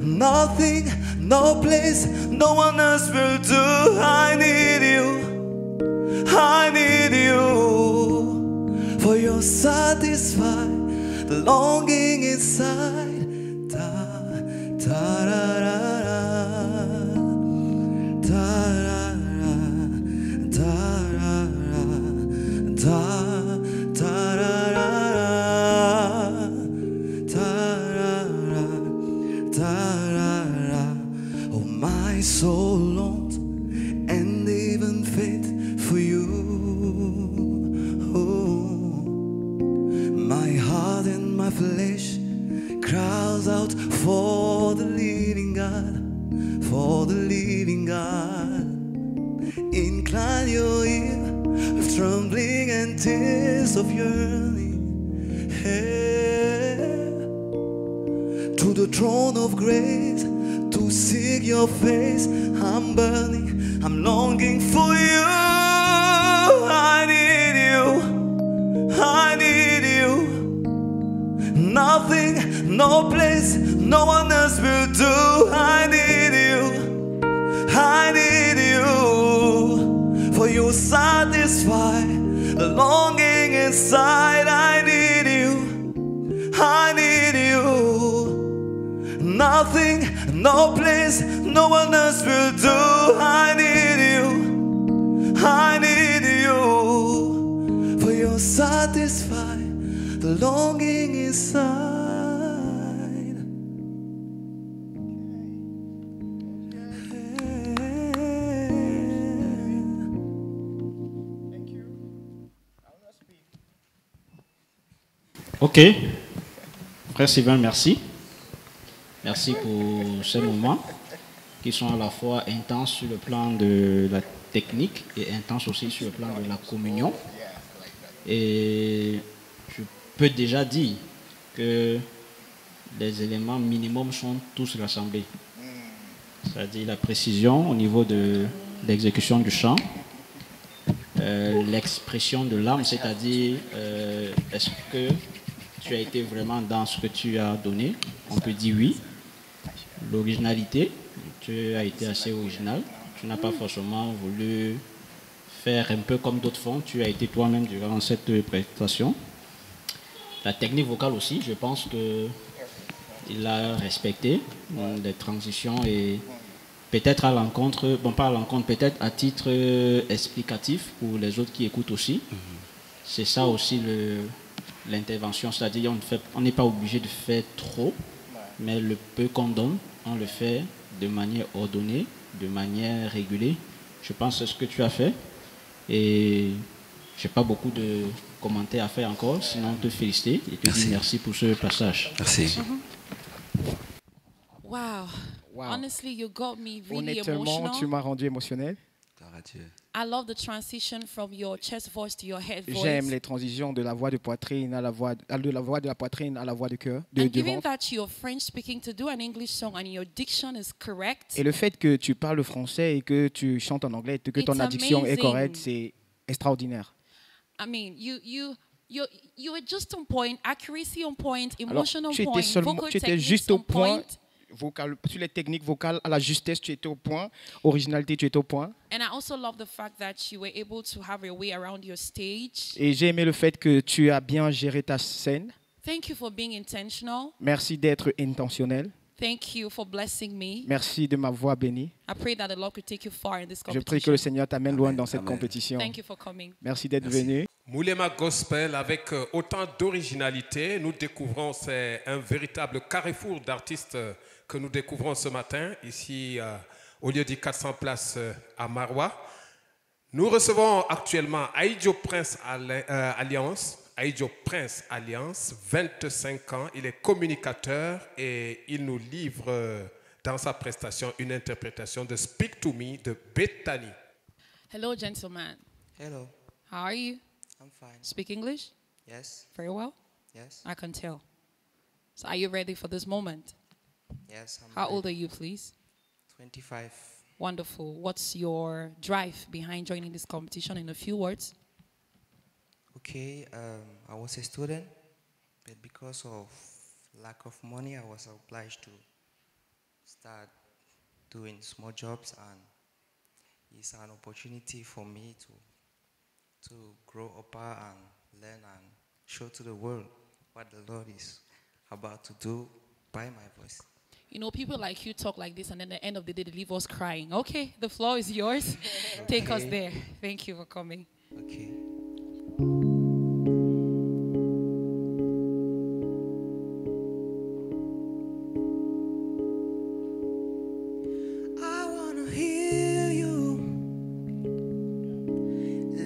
Nothing, no place, no one else will do. I need you, I need you. For you satisfy the longing inside. Oh, my soul longs and even faint for you. Oh, my heart and my flesh cries out for the living God, for the living God. Incline your ear with trembling and tears of yearning, to the throne of grace to seek your face. I'm burning, I'm longing for you. I need you, I need you. Nothing, no place, no one else will do. I need you, I need you. For you satisfy the longing inside. I need you, I need you. Nothing, no place, no one else will do. I need you, I need you. For you satisfy the longing inside. Ok. Frère Sylvain, merci. Merci pour ces moments qui sont à la fois intenses sur le plan de la technique et intenses aussi sur le plan de la communion. Et je peux déjà dire que les éléments minimums sont tous rassemblés. C'est-à-dire la précision au niveau de l'exécution du chant, l'expression de l'âme, c'est-à-dire est-ce que tu as été vraiment dans ce que tu as donné? On peut dire oui. L'originalité, tu as été assez original. Tu n'as pas forcément voulu faire un peu comme d'autres font. Tu as été toi-même durant cette prestation. La technique vocale aussi, je pense qu'il a respecté les transitions et peut-être à l'encontre, bon pas à l'encontre, peut-être à titre explicatif pour les autres qui écoutent aussi. C'est ça aussi l'intervention, c'est-à-dire on n'est pas obligé de faire trop, mais le peu qu'on donne, on le fait de manière ordonnée, de manière régulée. Je pense que c'est ce que tu as fait et je n'ai pas beaucoup de commentaires à faire encore, sinon te féliciter et te dire merci pour ce passage. Merci. Wow. Honestly, you got me really Honnêtement, emotional. tu m'as rendu émotionnel. I love the transition from your chest voice to your head voice. J'aime les transitions de la voix de poitrine à la voix de la poitrine à la voix de cœur, de And given ventre. that you're French speaking, to do an English song and your diction is correct, Et le fait que tu parles français et que tu chantes en anglais, que ton It's addiction est amazing. correcte, c'est extraordinaire. I mean, you were just on point, accuracy on point, Alors, emotion on tu point, vocal étais techniques juste on au point, point. sur les techniques vocales, à la justesse, tu étais au point, originalité, tu étais au point. And I also love the fact that you were able to have your way around your stage. Et j'ai aimé le fait que tu as bien géré ta scène. Thank you for being intentional. Merci d'être intentionnel. Thank you for blessing me. Merci de ma voix bénie. I pray that the Lord could take you far in this Je competition. prie que le Seigneur t'amène loin dans cette Amen. compétition. Thank you for coming. Merci d'être venu. Moulema Gospel, avec autant d'originalité, nous découvrons, c'est un véritable carrefour d'artistes que nous découvrons ce matin, ici au lieu des 400 places à Marois. Nous recevons actuellement Aïdjo Prince Alliance. Aïdjo Prince Alliance, 25 ans. Il est communicateur et il nous livre dans sa prestation une interprétation de Speak to Me de Bethany. Hello, gentlemen. Hello. How are you? I'm fine. Speak English? Yes. Very well? Yes. I can tell. So are you ready for this moment? Yes, I'm How ready. old are you, please? 25. Wonderful. What's your drive behind joining this competition in a few words? Okay, I was a student, but because of lack of money, I was obliged to start doing small jobs, and it's an opportunity for me to grow up and learn and show to the world what the Lord is about to do by my voice. You know, people like you talk like this, and then at the end of the day, they leave us crying. Okay, the floor is yours. Take us there. Thank you for coming. Okay. I wanna hear you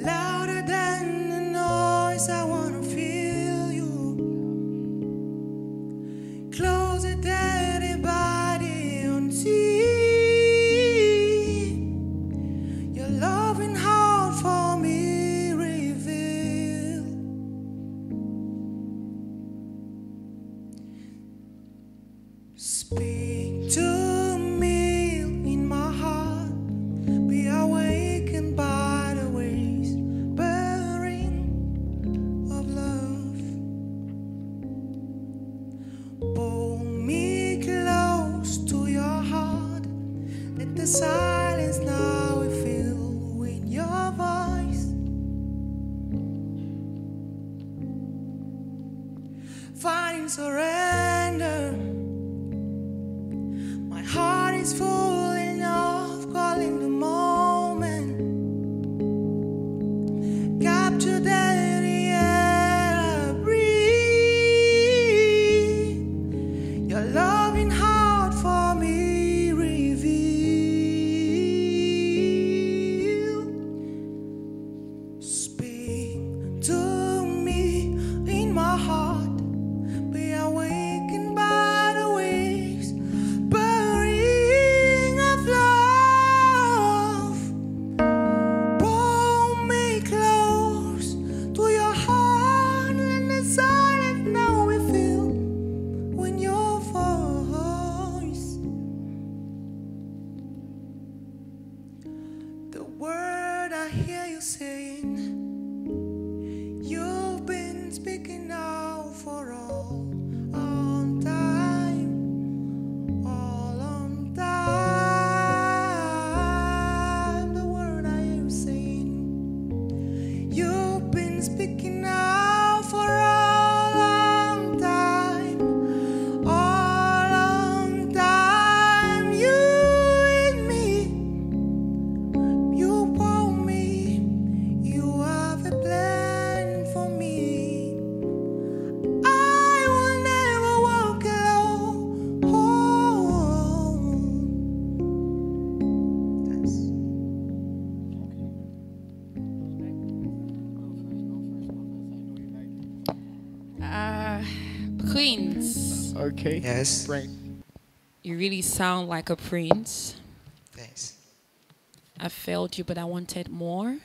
louder than the noise. I wanna feel you closer than anybody on sea. Your loving heart for me reveal. Speak to me in my heart. Be awakened by the waves burning of love. Pull me close to your heart. Let the silence now be filled with your voice. Finding surrender. My heart is full enough, calling the moment. Capture that the air I breathe. Your loving heart for me reveal. Speak to me in my heart. Be awakened by the waves burning of love. Pull me close to your heart, and the silence now we feel when your voice. The word I hear you saying, you've been speaking now for all on time, all on time. The word I hear you saying, you've been speaking now for all on time, all on time. You and me, you want me, you have a plan for me. I will never walk alone. Prince. Okay. Yes. Right. You really sound like a prince. Thanks. I felt you, but I wanted more.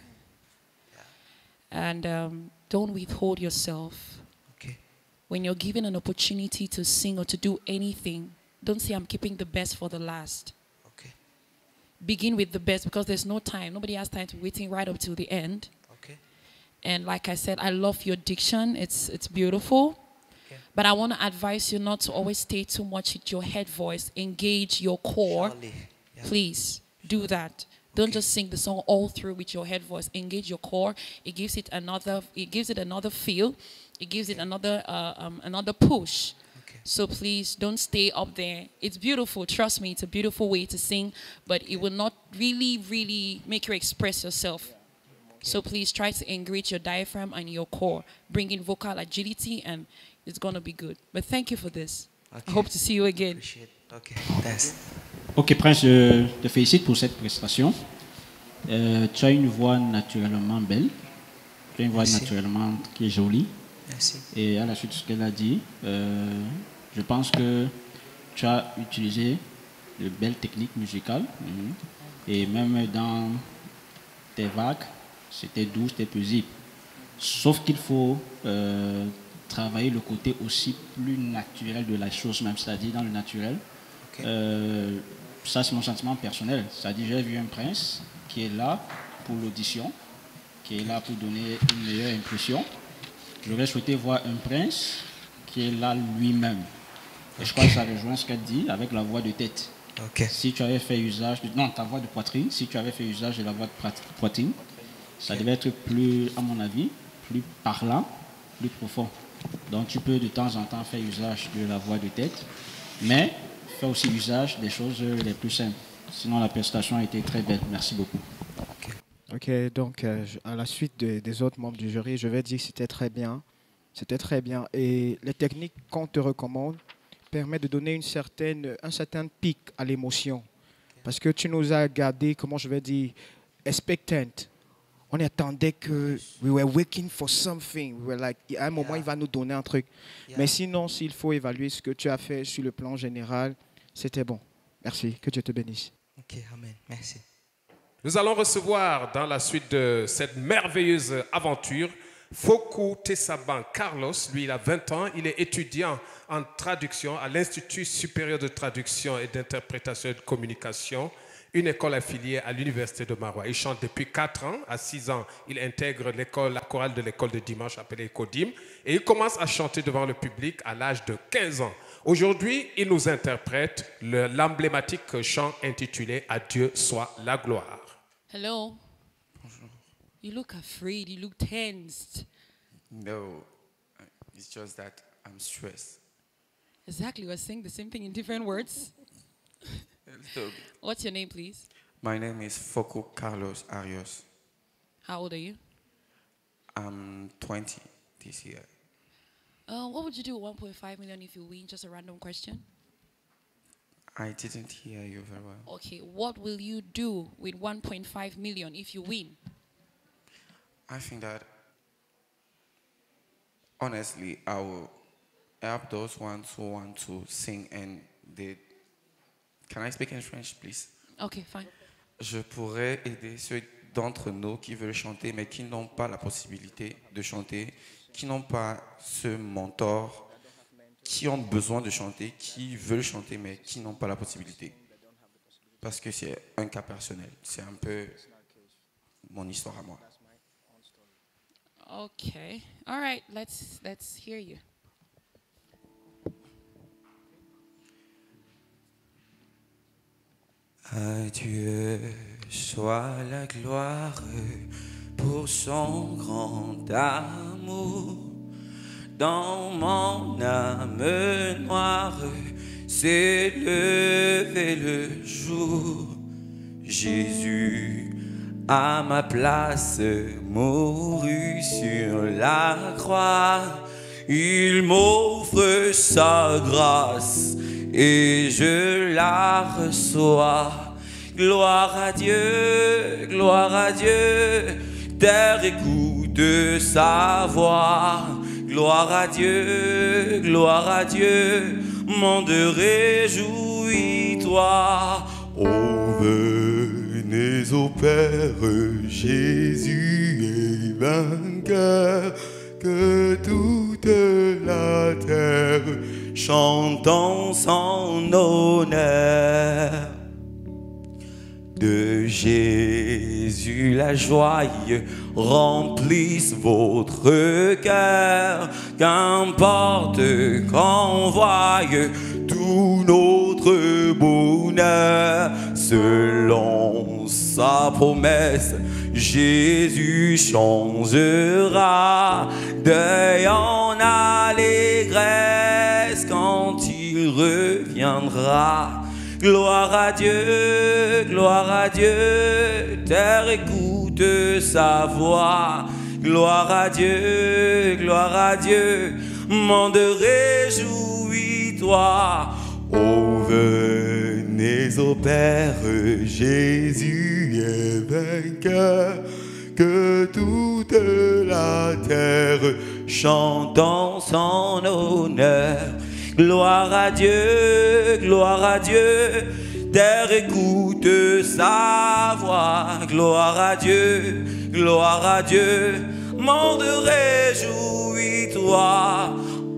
And don't withhold yourself. Okay. When you're given an opportunity to sing or to do anything, don't say, I'm keeping the best for the last. Okay. Begin with the best, because there's no time. Nobody has time to waiting right up till the end. Okay. And like I said, I love your diction. It's beautiful. Okay. But I want to advise you not to always stay too much with your head voice. Engage your core. Surely. Yeah. Please do that. Don't just sing the song all through with your head voice. Engage your core. It gives it another. It gives it another feel. It gives it another another push. So please don't stay up there. It's beautiful. Trust me, it's a beautiful way to sing, but it will not really make you express yourself. So please try to engage your diaphragm and your core. Bring in vocal agility, and it's gonna be good. But thank you for this. I hope to see you again. Appreciate. Okay. Thanks. Ok, Prince, je te félicite pour cette prestation. Tu as une voix naturellement belle. Tu as une voix naturellement qui est jolie. Merci. Et à la suite de ce qu'elle a dit, je pense que tu as utilisé de belles techniques musicales. Et même dans tes vagues, c'était doux, c'était paisible. Sauf qu'il faut travailler le côté aussi plus naturel de la chose, même, c'est-à-dire dans le naturel. Ça, c'est mon sentiment personnel. C'est-à-dire, j'ai vu un prince qui est là pour l'audition, qui est là pour donner une meilleure impression. J'aurais souhaité voir un prince qui est là lui-même. Et je crois que ça rejoint ce qu'elle dit avec la voix de tête. Si tu avais fait usage de... Non, ta voix de poitrine. Si tu avais fait usage de la voix de poitrine, ça devait être plus, à mon avis, plus parlant, plus profond. Donc tu peux de temps en temps faire usage de la voix de tête, mais fais aussi usage des choses les plus simples. Sinon, la prestation a été très belle. Merci beaucoup. Ok, donc à la suite des autres membres du jury, je vais dire que c'était très bien. C'était très bien. Et les techniques qu'on te recommande permettent de donner un certain pic à l'émotion. Parce que tu nous as gardé, comment je vais dire, expectant. On attendait que we were waiting for something. We were like, à un moment, il va nous donner un truc. Mais sinon, s'il faut évaluer ce que tu as fait sur le plan général, c'était bon. Merci. Que Dieu te bénisse. Ok, amen. Merci. Nous allons recevoir dans la suite de cette merveilleuse aventure Foku Tessaban Carlos. Lui, il a 20 ans. Il est étudiant en traduction à l'Institut supérieur de traduction et d'interprétation et de communication, une école affiliée à l'Université de Maroua. Il chante depuis 4 ans. À 6 ans, il intègre la chorale de l'école de dimanche appelée Kodim. Et il commence à chanter devant le public à l'âge de 15 ans. Aujourd'hui, il nous interprète l'emblématique chant intitulé « À Dieu soit la gloire ». Hello. You look afraid. You look tensed. No, it's just that I'm stressed. Exactly. We're saying the same thing in different words. What's your name, please? My name is Foku Carlos Arios. How old are you? I'm 20 this year. What would you do with 1.5 million if you win? Just a random question. I didn't hear you very well. Okay, what will you do with 1.5 million if you win? I think that, honestly, I will help those ones who want to sing and they... Can I speak in French, please? Okay, fine. Je pourrais aider ceux d'entre nous qui veulent chanter mais qui n'ont pas la possibilité de chanter, qui n'ont pas ce mentor, qui ont besoin de chanter, qui veulent chanter mais qui n'ont pas la possibilité. Parce que c'est un cas personnel. C'est un peu mon histoire à moi. Okay. All right, let's hear you. À Dieu soit la gloire pour son grand amour. Dans mon âme noire s'est levé le jour. Jésus à ma place mourut sur la croix. Il m'offre sa grâce et je la reçois. Gloire à Dieu, terre écoute sa voix. Gloire à Dieu, monde réjouis-toi. Oh, venez au Père, Jésus est vainqueur, que toute la terre chante en son honneur. De Jésus la joie remplisse votre cœur, qu'importe qu'on voie tout notre bonheur. Selon sa promesse, Jésus changera deuil en allégresse quand il reviendra. Gloire à Dieu, terre écoute sa voix. Gloire à Dieu, monde réjouis-toi. Oh, venez au Père, Jésus est vainqueur, que toute la terre chantons son honneur. Gloire à Dieu, terre écoute sa voix. Gloire à Dieu, monde réjouis-toi.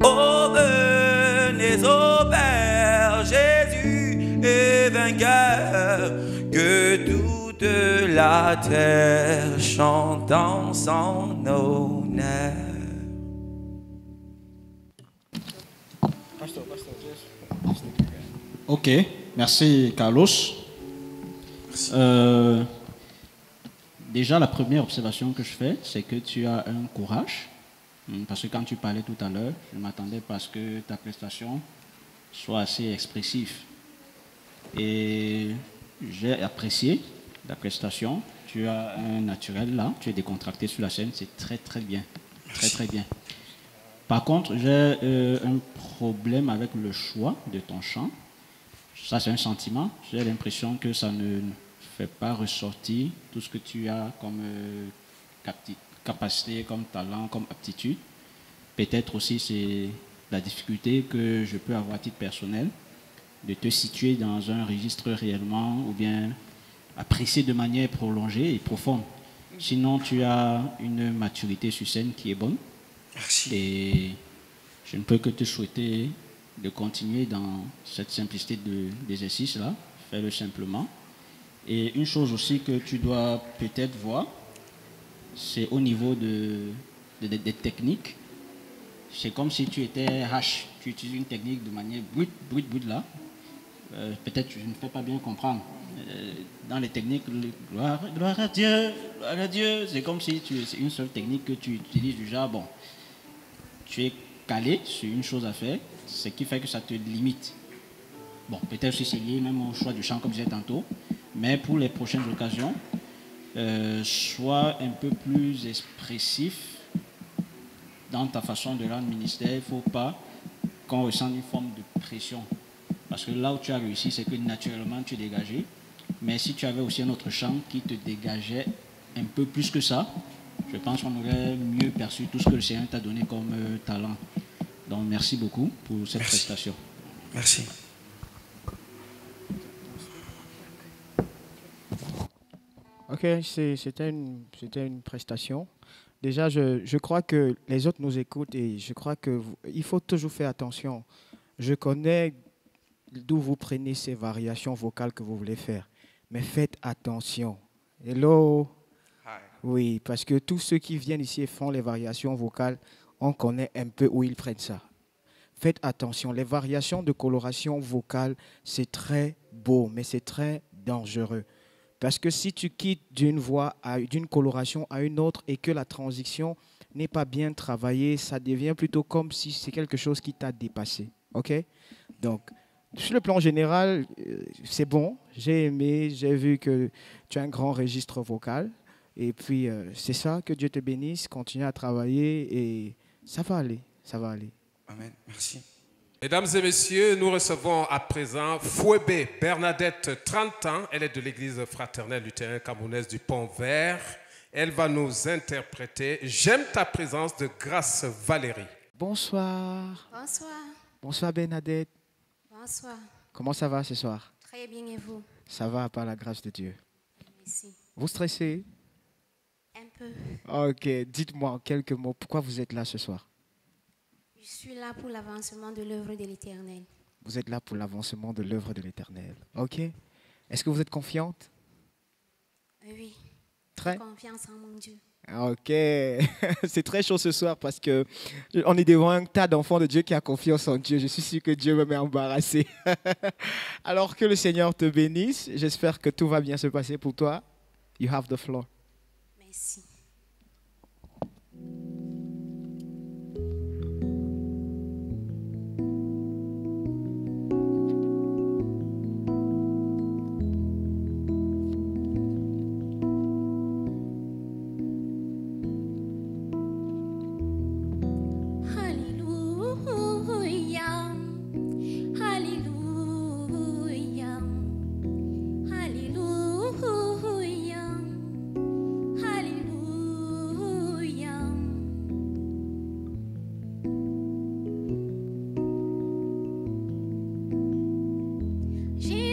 Oh, venez au Père, Jésus est vainqueur, que toute la terre chante en son honneur. Ok, merci Carlos. Déjà, la première observation que je fais, c'est que tu as un courage. Parce que quand tu parlais tout à l'heure, je m'attendais parce que ta prestation soit assez expressive. Et j'ai apprécié la prestation. Tu as un naturel là, tu es décontracté sur la scène, c'est très très bien. Très très bien. Par contre, j'ai un problème avec le choix de ton chant. Ça, c'est un sentiment. J'ai l'impression que ça ne fait pas ressortir tout ce que tu as comme capacité, comme talent, comme aptitude. Peut-être aussi c'est la difficulté que je peux avoir à titre personnel de te situer dans un registre réellement ou bien apprécier de manière prolongée et profonde. Sinon, tu as une maturité sur scène qui est bonne. Merci. Et je ne peux que te souhaiter de continuer dans cette simplicité d'exercice-là. Fais-le simplement. Et une chose aussi que tu dois peut-être voir, c'est au niveau des techniques. C'est comme si tu étais H. Tu utilises une technique de manière brute là. Peut-être que je ne fais pas bien comprendre. Dans les techniques, gloire à Dieu, c'est comme si c'est une seule technique que tu utilises du genre, bon, tu es calé sur une chose à faire, ce qui fait que ça te limite. Bon, peut-être aussi c'est lié même au choix du chant comme je disais tantôt, mais pour les prochaines occasions, sois un peu plus expressif dans ta façon de rendre ministère. Il ne faut pas qu'on ressente une forme de pression. Parce que là où tu as réussi, c'est que naturellement tu es dégagé. Mais si tu avais aussi un autre chant qui te dégageait un peu plus que ça, je pense qu'on aurait mieux perçu tout ce que le Seigneur t'a donné comme talent. Donc merci beaucoup pour cette prestation. Merci. Ok, c'était une prestation. Déjà, je crois que les autres nous écoutent et je crois qu'il faut toujours faire attention. Je connais d'où vous prenez ces variations vocales que vous voulez faire. Mais faites attention. Hello? Hi. Oui, parce que tous ceux qui viennent ici et font les variations vocales, on connaît un peu où ils prennent ça. Faites attention. Les variations de coloration vocale, c'est très beau, mais c'est très dangereux. Parce que si tu quittes d'une coloration à une autre et que la transition n'est pas bien travaillée, ça devient plutôt comme si c'est quelque chose qui t'a dépassé. OK? Donc, sur le plan général, c'est bon. J'ai aimé, j'ai vu que tu as un grand registre vocal. Et puis, c'est ça, que Dieu te bénisse. Continue à travailler et ça va aller. Ça va aller. Amen. Merci. Mesdames et messieurs, nous recevons à présent Fouébé Bernadette, 30 ans. Elle est de l'église fraternelle luthérienne camerounaise du Pont-Vert. Elle va nous interpréter « J'aime ta présence » de Grâce Valérie. Bonsoir. Bonsoir. Bonsoir Bernadette. Bonsoir. Comment ça va ce soir? Très bien, et vous? Ça va par la grâce de Dieu. Merci. Vous stressez? Un peu. Ok, dites-moi en quelques mots, pourquoi vous êtes là ce soir? Je suis là pour l'avancement de l'œuvre de l'Éternel. Vous êtes là pour l'avancement de l'œuvre de l'Éternel. Ok. Est-ce que vous êtes confiante? Oui. Très. J'ai confiance en mon Dieu. Ok. C'est très chaud ce soir parce que on est devant un tas d'enfants de Dieu qui a confiance en Dieu. Je suis sûr que Dieu me met embarrassé. Alors que le Seigneur te bénisse. J'espère que tout va bien se passer pour toi. You have the floor. Merci.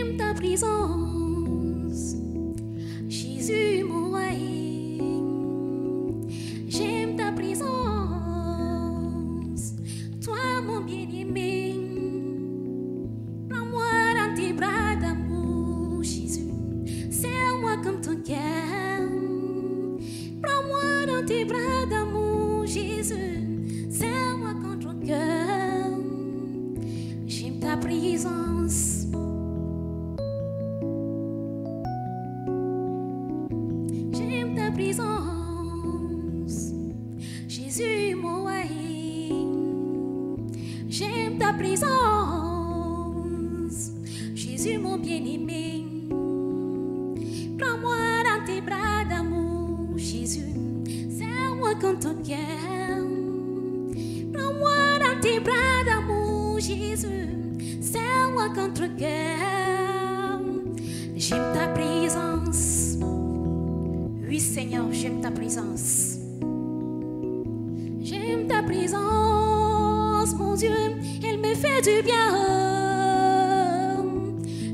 J'aime ta présence, Jésus mon roi. J'aime ta présence, toi mon bien-aimé. Prends-moi dans tes bras d'amour, Jésus. Serre-moi comme ton cœur. Prends-moi dans tes bras d'amour, Jésus. Serre-moi comme ton cœur. J'aime ta présence. J'aime ta présence, Jésus mon roi. J'aime ta présence, Jésus mon bien-aimé. Prends-moi dans tes bras d'amour, Jésus. Serre-moi comme ton cœur. Prends-moi dans tes bras d'amour, Jésus. Serre-moi comme ton cœur. J'aime ta présence. Oui, Seigneur, j'aime ta présence. J'aime ta présence, mon Dieu, elle me fait du bien.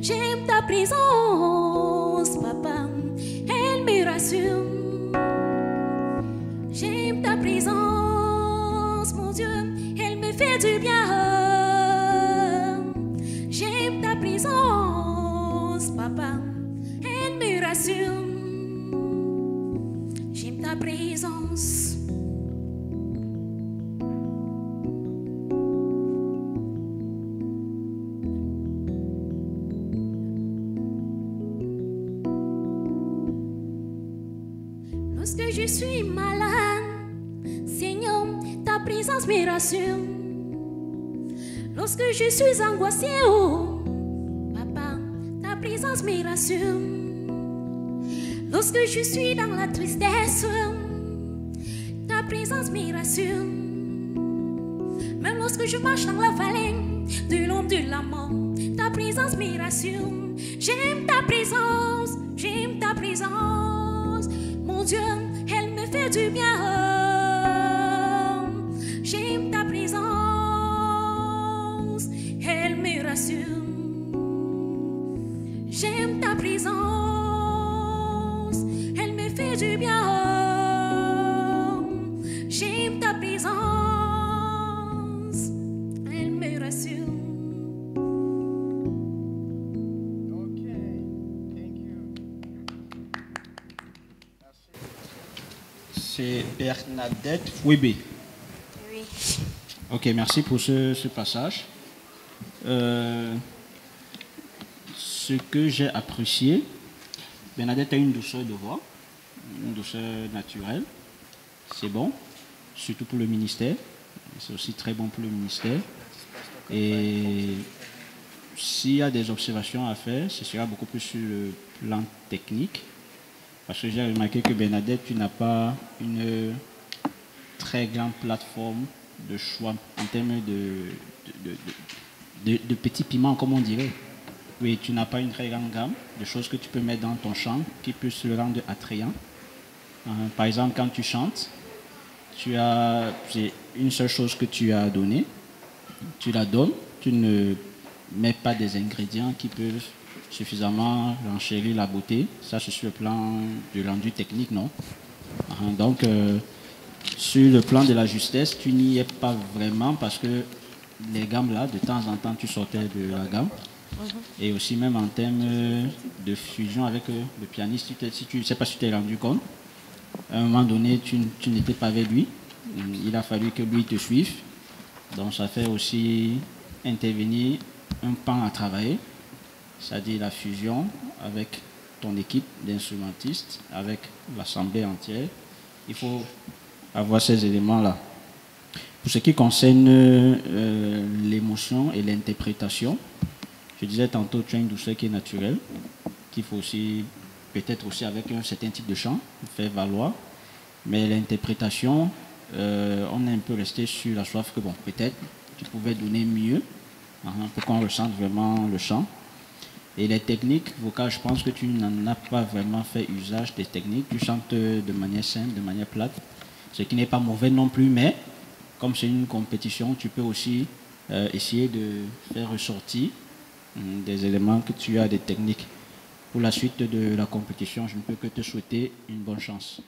J'aime ta présence, Papa, elle me rassure. J'aime ta présence, mon Dieu, elle me fait du bien. J'aime ta présence, Papa, elle me rassure. J'aime ta présence. Lorsque je suis malade, Seigneur, ta présence me rassure. Lorsque je suis angoissée, oh, Papa, ta présence me rassure. Lorsque je suis dans la tristesse, ta présence me rassure. Même lorsque je marche dans la vallée de l'ombre de la mort, ta présence me rassure. J'aime ta présence, j'aime ta présence. Mon Dieu, elle me fait du bien. J'aime ta présence, elle me rassure. J'aime ta présence, elle me fait du bien. J'aime ta présence, elle me rassure. C'est Bernadette Fouébé. Oui. Ok, merci pour ce passage. Ce que j'ai apprécié, Bernadette a une douceur de voix, une douceur naturelle. C'est bon, surtout pour le ministère. C'est aussi très bon pour le ministère. Et s'il y a des observations à faire, ce sera beaucoup plus sur le plan technique. Parce que j'ai remarqué que Bernadette, tu n'as pas une très grande plateforme de choix en termes de petits piments, comme on dirait. Oui, tu n'as pas une très grande gamme de choses que tu peux mettre dans ton chant qui peut se rendre attrayant. Par exemple, quand tu chantes, c'est une seule chose que tu as donnée, tu la donnes, tu ne mets pas des ingrédients qui peuvent suffisamment renchérir la beauté. Ça, c'est sur le plan du rendu technique, non? Donc, sur le plan de la justesse, tu n'y es pas vraiment parce que les gammes là, de temps en temps, tu sortais de la gamme. Et aussi même en termes de fusion avec le pianiste, je ne sais pas si tu t'es rendu compte, à un moment donné, tu n'étais pas avec lui. Il a fallu que lui te suive. Donc, ça fait aussi intervenir un pan à travailler. C'est-à-dire la fusion avec ton équipe d'instrumentistes, avec l'assemblée entière. Il faut avoir ces éléments-là. Pour ce qui concerne l'émotion et l'interprétation, je disais tantôt, tu as une douceur qui est naturelle, qu'il faut aussi, peut-être aussi avec un certain type de chant, faire valoir. Mais l'interprétation, on est un peu resté sur la soif que, bon, peut-être tu pouvais donner mieux pour qu'on ressente vraiment le chant. Et les techniques vocales, je pense que tu n'en as pas vraiment fait usage des techniques. Tu chantes de manière simple, de manière plate, ce qui n'est pas mauvais non plus, mais comme c'est une compétition, tu peux aussi essayer de faire ressortir des éléments que tu as, des techniques. Pour la suite de la compétition, je ne peux que te souhaiter une bonne chance.